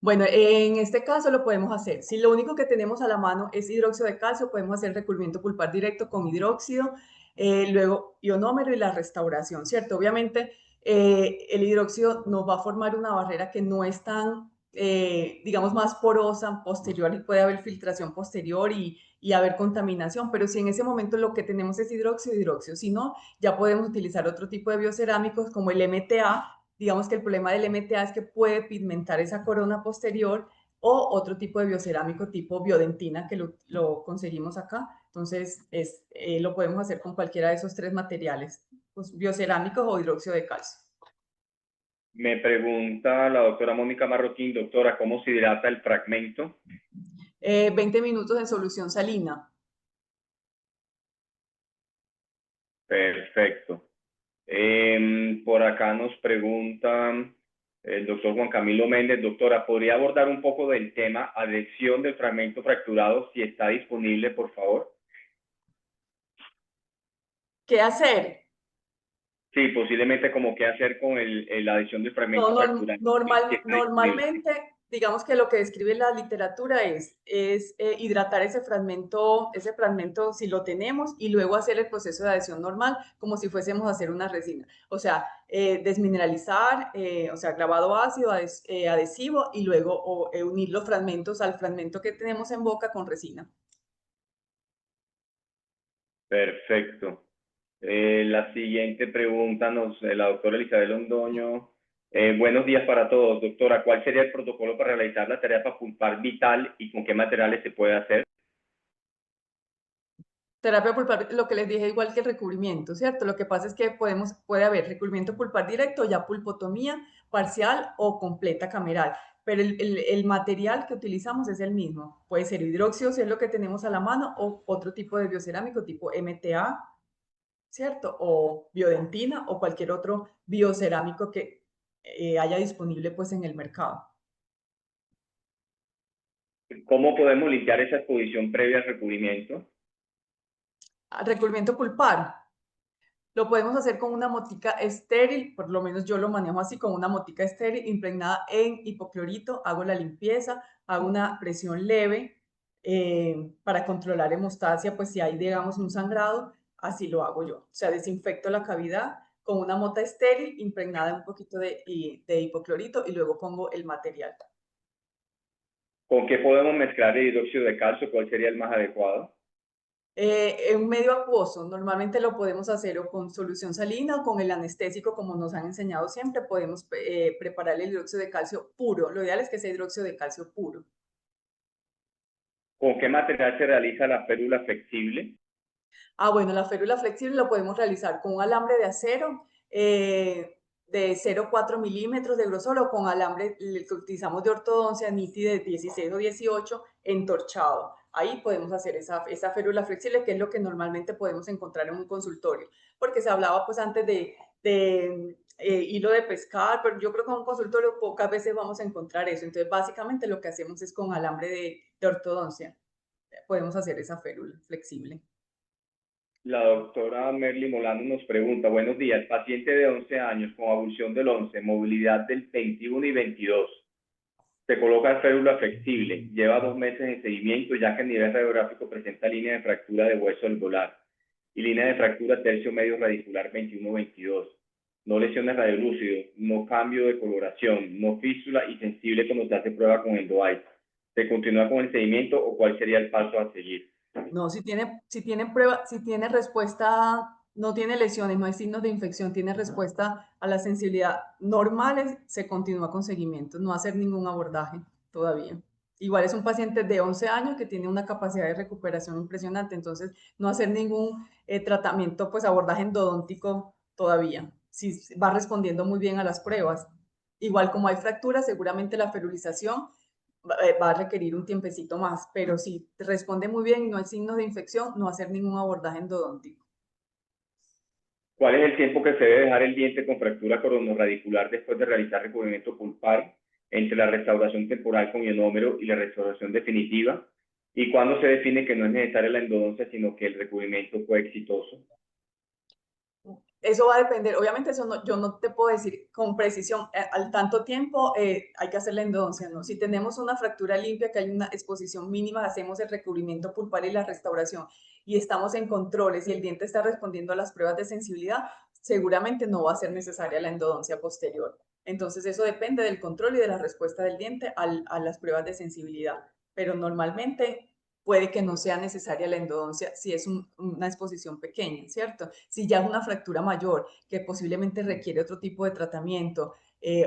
Bueno, en este caso lo podemos hacer. Si lo único que tenemos a la mano es hidróxido de calcio, podemos hacer recubrimiento pulpar directo con hidróxido. luego ionómero y la restauración, ¿cierto? Obviamente, el hidróxido nos va a formar una barrera que no es tan, digamos, más porosa posterior y puede haber filtración posterior y haber contaminación, pero si en ese momento lo que tenemos es hidróxido, hidróxido, si no, ya podemos utilizar otro tipo de biocerámicos como el MTA. Digamos que el problema del MTA es que puede pigmentar esa corona posterior, o otro tipo de biocerámico tipo biodentina que lo conseguimos acá. Entonces, lo podemos hacer con cualquiera de esos tres materiales, pues, biocerámicos o hidróxido de calcio. Me pregunta la doctora Mónica Marroquín, doctora, ¿cómo se hidrata el fragmento? 20 minutos en solución salina. Perfecto. Por acá nos pregunta el doctor Juan Camilo Méndez, doctora, ¿podría abordar un poco del tema adhesión del fragmento fracturado si está disponible, por favor? ¿Qué hacer? Sí, posiblemente como qué hacer con la adhesión del No, fragmento fracturado si está disponible. normalmente, digamos que lo que describe la literatura es hidratar ese fragmento si lo tenemos y luego hacer el proceso de adhesión normal como si fuésemos a hacer una resina. O sea, desmineralizar, o sea, clavado ácido, adhesivo y luego unir los fragmentos al fragmento que tenemos en boca con resina. Perfecto. La siguiente pregunta la doctora Elizabeth Londoño. Buenos días para todos, doctora. ¿Cuál sería el protocolo para realizar la tarea para pulpar vital y con qué materiales se puede hacer? Terapia pulpar, lo que les dije, igual que el recubrimiento, ¿cierto? Lo que pasa es que puede haber recubrimiento pulpar directo, ya pulpotomía parcial o completa cameral, pero el material que utilizamos es el mismo. Puede ser hidróxido, si es lo que tenemos a la mano, o otro tipo de biocerámico tipo MTA, ¿cierto? O biodentina o cualquier otro biocerámico que haya disponible pues en el mercado. ¿Cómo podemos limpiar esa exposición previa al recubrimiento? Recubrimiento pulpar. Lo podemos hacer con una motica estéril, por lo menos yo lo manejo así, con una motica estéril impregnada en hipoclorito, hago la limpieza, hago una presión leve para controlar hemostasia, pues si hay, digamos, un sangrado, así lo hago yo. O sea, desinfecto la cavidad con una mota estéril impregnada en un poquito de hipoclorito y luego pongo el material. ¿Con qué podemos mezclar el hidróxido de calcio? ¿Cuál sería el más adecuado? En un medio acuoso, normalmente lo podemos hacer o con solución salina o con el anestésico, como nos han enseñado siempre, podemos preparar el hidróxido de calcio puro. Lo ideal es que sea hidróxido de calcio puro. ¿Con qué material se realiza la férula flexible? Ah, bueno, la férula flexible lo podemos realizar con un alambre de acero de 0,4 milímetros de grosor o con alambre que utilizamos de ortodoncia NITI de 16 o 18 entorchado. Ahí podemos hacer esa férula flexible, que es lo que normalmente podemos encontrar en un consultorio, porque se hablaba pues antes de hilo de pescar, pero yo creo que en un consultorio pocas veces vamos a encontrar eso. Entonces, básicamente lo que hacemos es con alambre de ortodoncia, podemos hacer esa férula flexible. La doctora Merly Molano nos pregunta, buenos días, paciente de 11 años con avulsión del 11, movilidad del 21 y 22. Se coloca férula flexible, lleva 2 meses en seguimiento ya que a nivel radiográfico presenta línea de fractura de hueso alveolar y línea de fractura tercio medio radicular 21-22. No lesiones radiolúcido, no cambio de coloración, no fístula y sensible cuando se hace prueba con EndoEye. ¿Se continúa con el seguimiento o cuál sería el paso a seguir? No, si tiene prueba, si tiene respuesta, no tiene lesiones, no hay signos de infección, tiene respuesta a la sensibilidad normales, se continúa con seguimiento, no hacer ningún abordaje todavía. Igual es un paciente de 11 años que tiene una capacidad de recuperación impresionante, entonces no hacer ningún tratamiento, pues abordaje endodóntico todavía. Si va respondiendo muy bien a las pruebas. Igual como hay fracturas, seguramente la ferulización va a requerir un tiempecito más, pero si responde muy bien y no hay signos de infección, no hacer ningún abordaje endodóntico. ¿Cuál es el tiempo que se debe dejar el diente con fractura coronorradicular después de realizar recubrimiento pulpar entre la restauración temporal con ionómero y la restauración definitiva? ¿Y cuándo se define que no es necesaria la endodoncia, sino que el recubrimiento fue exitoso? Eso va a depender, obviamente eso yo no te puedo decir con precisión, al tanto tiempo hay que hacer la endodoncia, ¿no? Si tenemos una fractura limpia, que hay una exposición mínima, hacemos el recubrimiento pulpar y la restauración. y estamos en controles y el diente está respondiendo a las pruebas de sensibilidad, seguramente no va a ser necesaria la endodoncia posterior. Entonces eso depende del control y de la respuesta del diente a las pruebas de sensibilidad, pero normalmente puede que no sea necesaria la endodoncia si es una exposición pequeña, ¿cierto? Si ya es una fractura mayor que posiblemente requiere otro tipo de tratamiento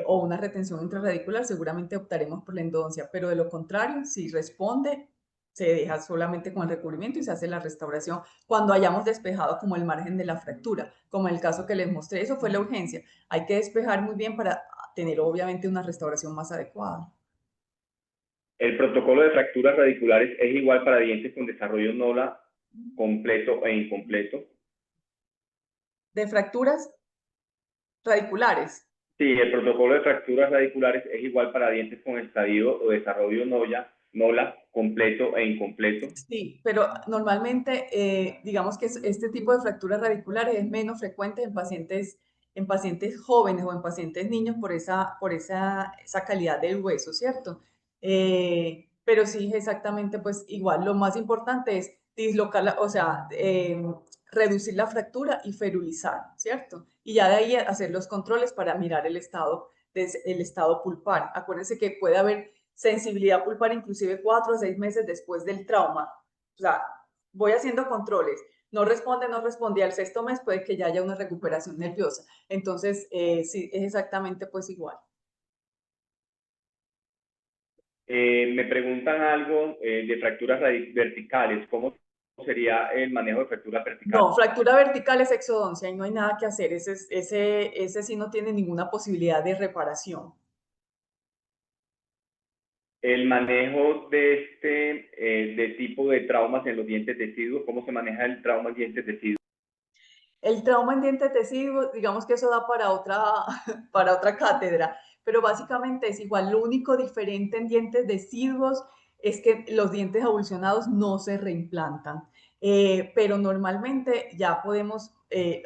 o una retención intrarradicular, seguramente optaremos por la endodoncia, pero de lo contrario, si responde, se deja solamente con el recubrimiento y se hace la restauración cuando hayamos despejado como el margen de la fractura, como en el caso que les mostré, eso fue la urgencia. Hay que despejar muy bien para tener obviamente una restauración más adecuada. El protocolo de fracturas radiculares es igual para dientes con desarrollo NOLA completo e incompleto. De fracturas radiculares. Sí, el protocolo de fracturas radiculares es igual para dientes con estadio o desarrollo NOLA completo e incompleto. Sí, pero normalmente digamos que este tipo de fracturas radiculares es menos frecuente en pacientes jóvenes o en pacientes niños por esa calidad del hueso, ¿cierto? Pero sí, exactamente, pues igual lo más importante es dislocar, o sea, reducir la fractura y ferulizar, ¿cierto? Y ya de ahí hacer los controles para mirar el estado pulpar. Acuérdense que puede haber sensibilidad pulpar inclusive 4 a 6 meses después del trauma. O sea, voy haciendo controles. No responde, no respondía al sexto mes, puede que ya haya una recuperación nerviosa. Entonces, sí, es exactamente pues igual. Me preguntan algo de fracturas verticales. ¿Cómo sería el manejo de fracturas verticales? No, fractura vertical es exodoncia y no hay nada que hacer. Ese sí no tiene ninguna posibilidad de reparación. El manejo de de tipo de traumas en los dientes deciduos. ¿Cómo se maneja el trauma en dientes deciduos? El trauma en dientes deciduos, digamos que eso da para otra cátedra, pero básicamente es igual. Lo único diferente en dientes deciduos es que los dientes avulsionados no se reimplantan, pero normalmente ya podemos,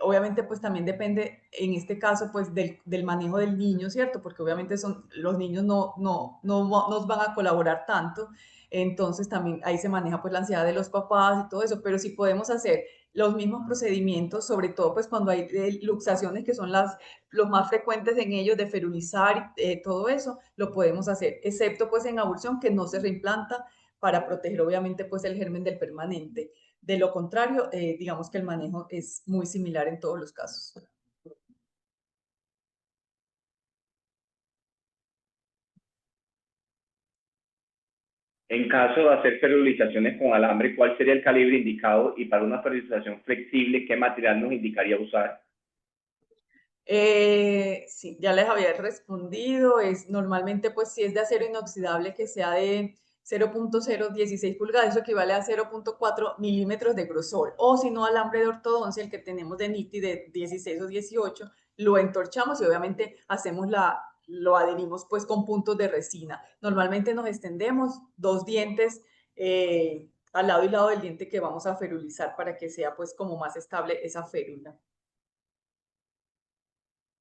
obviamente pues también depende en este caso pues del manejo del niño, ¿cierto? Porque obviamente los niños no nos van a colaborar tanto, entonces también ahí se maneja pues la ansiedad de los papás y todo eso, pero sí podemos hacer los mismos procedimientos, sobre todo pues cuando hay luxaciones que son los más frecuentes en ellos de ferulizar, todo eso, lo podemos hacer, excepto pues en abulsión que no se reimplanta para proteger obviamente pues el germen del permanente. De lo contrario, digamos que el manejo es muy similar en todos los casos. En caso de hacer ferulizaciones con alambre, ¿cuál sería el calibre indicado? Y para una ferulización flexible, ¿qué material nos indicaría usar? Sí, ya les había respondido, es normalmente pues si es de acero inoxidable que sea de 0.016 pulgadas, eso equivale a 0.4 milímetros de grosor, o si no alambre de ortodoncia, el que tenemos de NITI de 16 o 18, lo entorchamos y obviamente lo adherimos pues con puntos de resina. Normalmente nos extendemos 2 dientes al lado y lado del diente que vamos a ferulizar para que sea pues como más estable esa férula.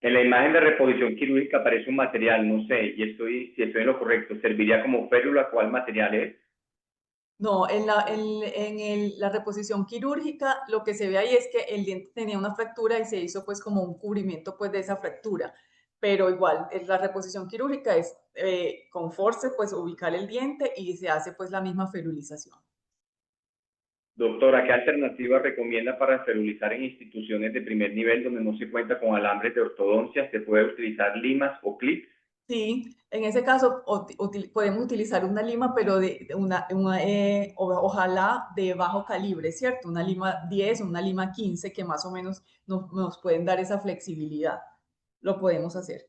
En la imagen de reposición quirúrgica aparece un material, no sé, si estoy en lo correcto, ¿serviría como férula? ¿Cuál material es? No, la reposición quirúrgica lo que se ve ahí es que el diente tenía una fractura y se hizo pues como un cubrimiento pues de esa fractura, pero igual la reposición quirúrgica es con force pues ubicar el diente y se hace pues la misma ferulización. Doctora, ¿qué alternativa recomienda para ferulizar en instituciones de primer nivel donde no se cuenta con alambres de ortodoncia? ¿Se puede utilizar limas o clips? Sí, en ese caso podemos utilizar una lima, pero ojalá de bajo calibre, ¿cierto? Una lima 10 o una lima 15 que más o menos nos pueden dar esa flexibilidad. Lo podemos hacer.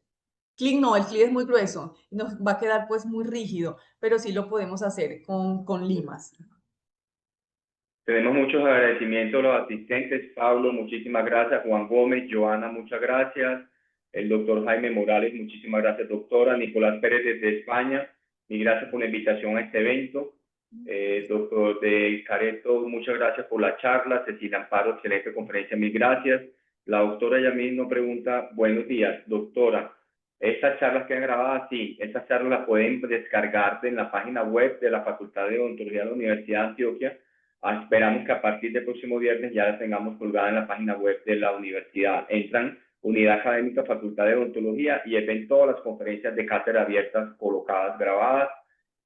Clic no, el clic es muy grueso, nos va a quedar pues muy rígido, pero sí lo podemos hacer con limas. Tenemos muchos agradecimientos a los asistentes. Pablo, muchísimas gracias. Juan Gómez, Joana, muchas gracias. El doctor Jaime Morales, muchísimas gracias, doctora. Nicolás Pérez desde España, mil gracias por la invitación a este evento. Doctor de Careto, muchas gracias por la charla. Cecilia Amparo, excelente conferencia, mil gracias. La doctora Yamil nos pregunta, buenos días, doctora. Estas charlas quedan grabadas, sí, estas charlas las pueden descargar en la página web de la Facultad de Odontología de la Universidad de Antioquia Esperamos que a partir del próximo viernes ya la tengamos colgada en la página web de la universidad. Entran Unidad Académica, Facultad de Odontología y ven todas las conferencias de cátedra abiertas colocadas, grabadas,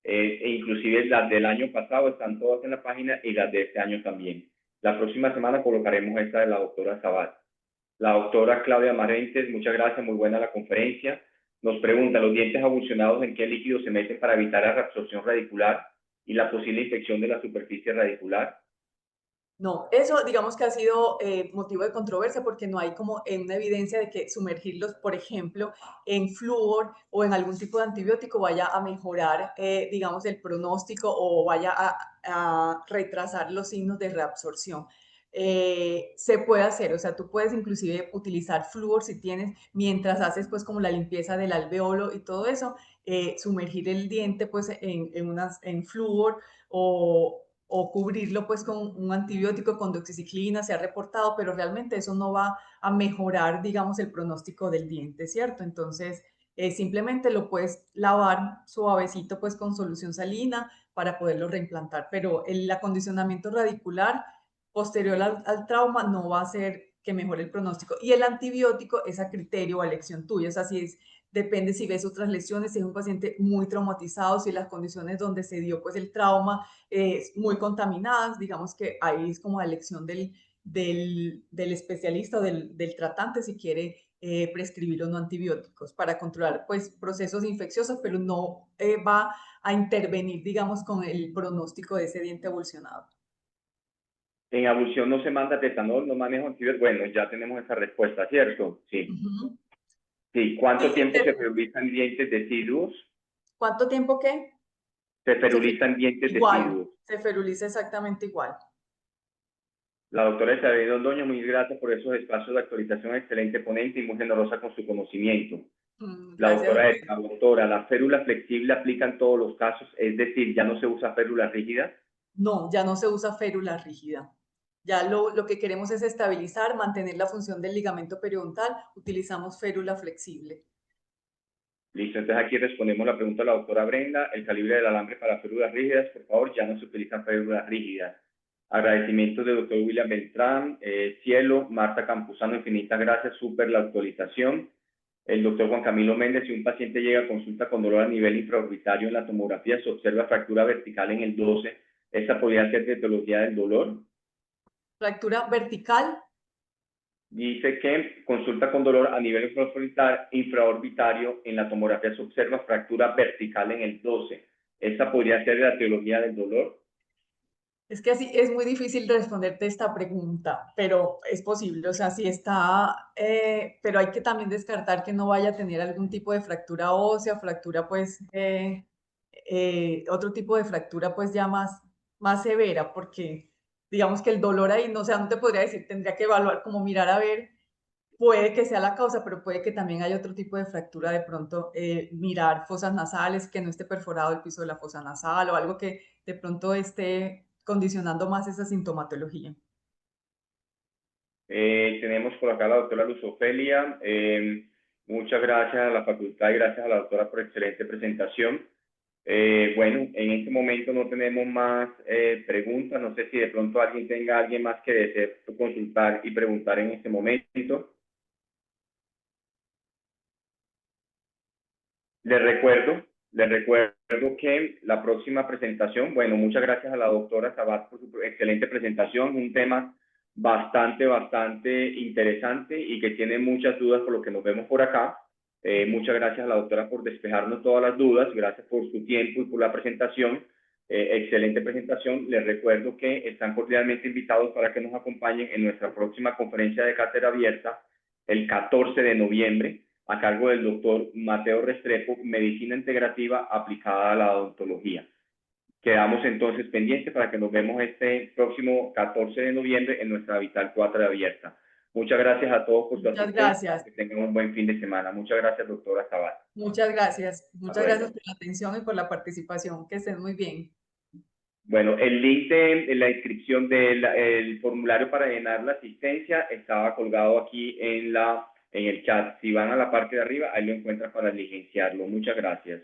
e inclusive las del año pasado están todas en la página y las de este año también. La próxima semana colocaremos esta de la doctora Sabat. La doctora Claudia Marentes, muchas gracias, muy buena la conferencia. Nos pregunta, ¿los dientes avulsionados en qué líquido se meten para evitar la reabsorción radicular y la posible infección de la superficie radicular? No, eso digamos que ha sido motivo de controversia porque no hay como una evidencia de que sumergirlos, por ejemplo, en flúor o en algún tipo de antibiótico vaya a mejorar, digamos, el pronóstico o vaya a retrasar los signos de reabsorción. Se puede hacer, o sea, tú puedes inclusive utilizar flúor si tienes, mientras haces pues como la limpieza del alveolo y todo eso, sumergir el diente pues en flúor o cubrirlo pues con un antibiótico con doxiciclina, se ha reportado, pero realmente eso no va a mejorar, digamos, el pronóstico del diente, ¿cierto? Entonces, simplemente lo puedes lavar suavecito pues con solución salina para poderlo reimplantar, pero el acondicionamiento radicular posterior al trauma no va a hacer que mejore el pronóstico. Y el antibiótico es a criterio o a elección tuya, o sea, si es, depende si ves otras lesiones, si es un paciente muy traumatizado, si las condiciones donde se dio pues el trauma muy contaminadas, digamos que ahí es como la elección del especialista o del tratante si quiere prescribir o no antibióticos para controlar pues procesos infecciosos, pero no va a intervenir, digamos, con el pronóstico de ese diente evolucionado. En abulsión no se manda tetanol, no manejo antibióticos. Bueno, ya tenemos esa respuesta, ¿cierto? Sí. Ujú. Sí. Sí, ¿Cuánto tiempo se ferulizan dientes deciduos? ¿cuánto tiempo qué? Se Se ferulizan dientes igual, deciduos. se feruliza exactamente igual. La doctora Isabel Londoño, muy grata por esos espacios de actualización, excelente ponente y muy generosa con su conocimiento. La Gracias. doctora Esta, doctora, ¿la férula flexible aplica en todos los casos? Es decir, ¿ya no se usa férula rígida? No, ya no se usa férula rígida. Ya lo que queremos es estabilizar, mantener la función del ligamento periodontal, utilizamos férula flexible. Listo, entonces aquí respondemos la pregunta de la doctora Brenda. El calibre del alambre para férulas rígidas, por favor, ya no se utilizan férulas rígidas. Agradecimientos del doctor William Beltrán, Cielo, Marta Campuzano, infinitas gracias, súper la actualización. El doctor Juan Camilo Méndez, si un paciente llega a consulta con dolor a nivel infraorbitario en la tomografía, se observa fractura vertical en el 12, ¿esta podría ser de etiología del dolor? Fractura vertical. Dice que consulta con dolor a nivel infraorbitario en la tomografía se observa fractura vertical en el 12. ¿Esta podría ser la etiología del dolor? Es que así es muy difícil responderte esta pregunta, pero es posible, o sea, si está, pero hay que también descartar que no vaya a tener algún tipo de fractura ósea, fractura pues, otro tipo de fractura pues ya más severa, porque digamos que el dolor ahí, no, o sea, no te podría decir, tendría que evaluar, como mirar a ver, puede que sea la causa, pero puede que también haya otro tipo de fractura, de pronto mirar fosas nasales, que no esté perforado el piso de la fosa nasal o algo que de pronto esté condicionando más esa sintomatología. Tenemos por acá a la doctora Luz Ofelia. Muchas gracias a la facultad y gracias a la doctora por excelente presentación. Bueno, en este momento no tenemos más preguntas. No sé si de pronto alguien más que desee consultar y preguntar en este momento. Les recuerdo que la próxima presentación, bueno, muchas gracias a la doctora Sabat por su excelente presentación, un tema bastante interesante y que tiene muchas dudas por lo que nos vemos por acá. Muchas gracias a la doctora por despejarnos todas las dudas, gracias por su tiempo y por la presentación. Excelente presentación. Les recuerdo que están cordialmente invitados para que nos acompañen en nuestra próxima conferencia de cátedra abierta el 14 de noviembre a cargo del doctor Mateo Restrepo, Medicina Integrativa aplicada a la odontología. Quedamos entonces pendientes para que nos vemos este próximo 14 de noviembre en nuestra Vital 4 abierta. Muchas gracias a todos por su Muchas asistencia. gracias. Que tengan un buen fin de semana. Muchas gracias, doctora Zabat. Muchas gracias. Hasta Muchas gracias luego. por la atención y por la participación. Que estén muy bien. Bueno, el link de la inscripción del formulario para llenar la asistencia estaba colgado aquí en el chat. Si van a la parte de arriba, ahí lo encuentran para diligenciarlo. Muchas gracias.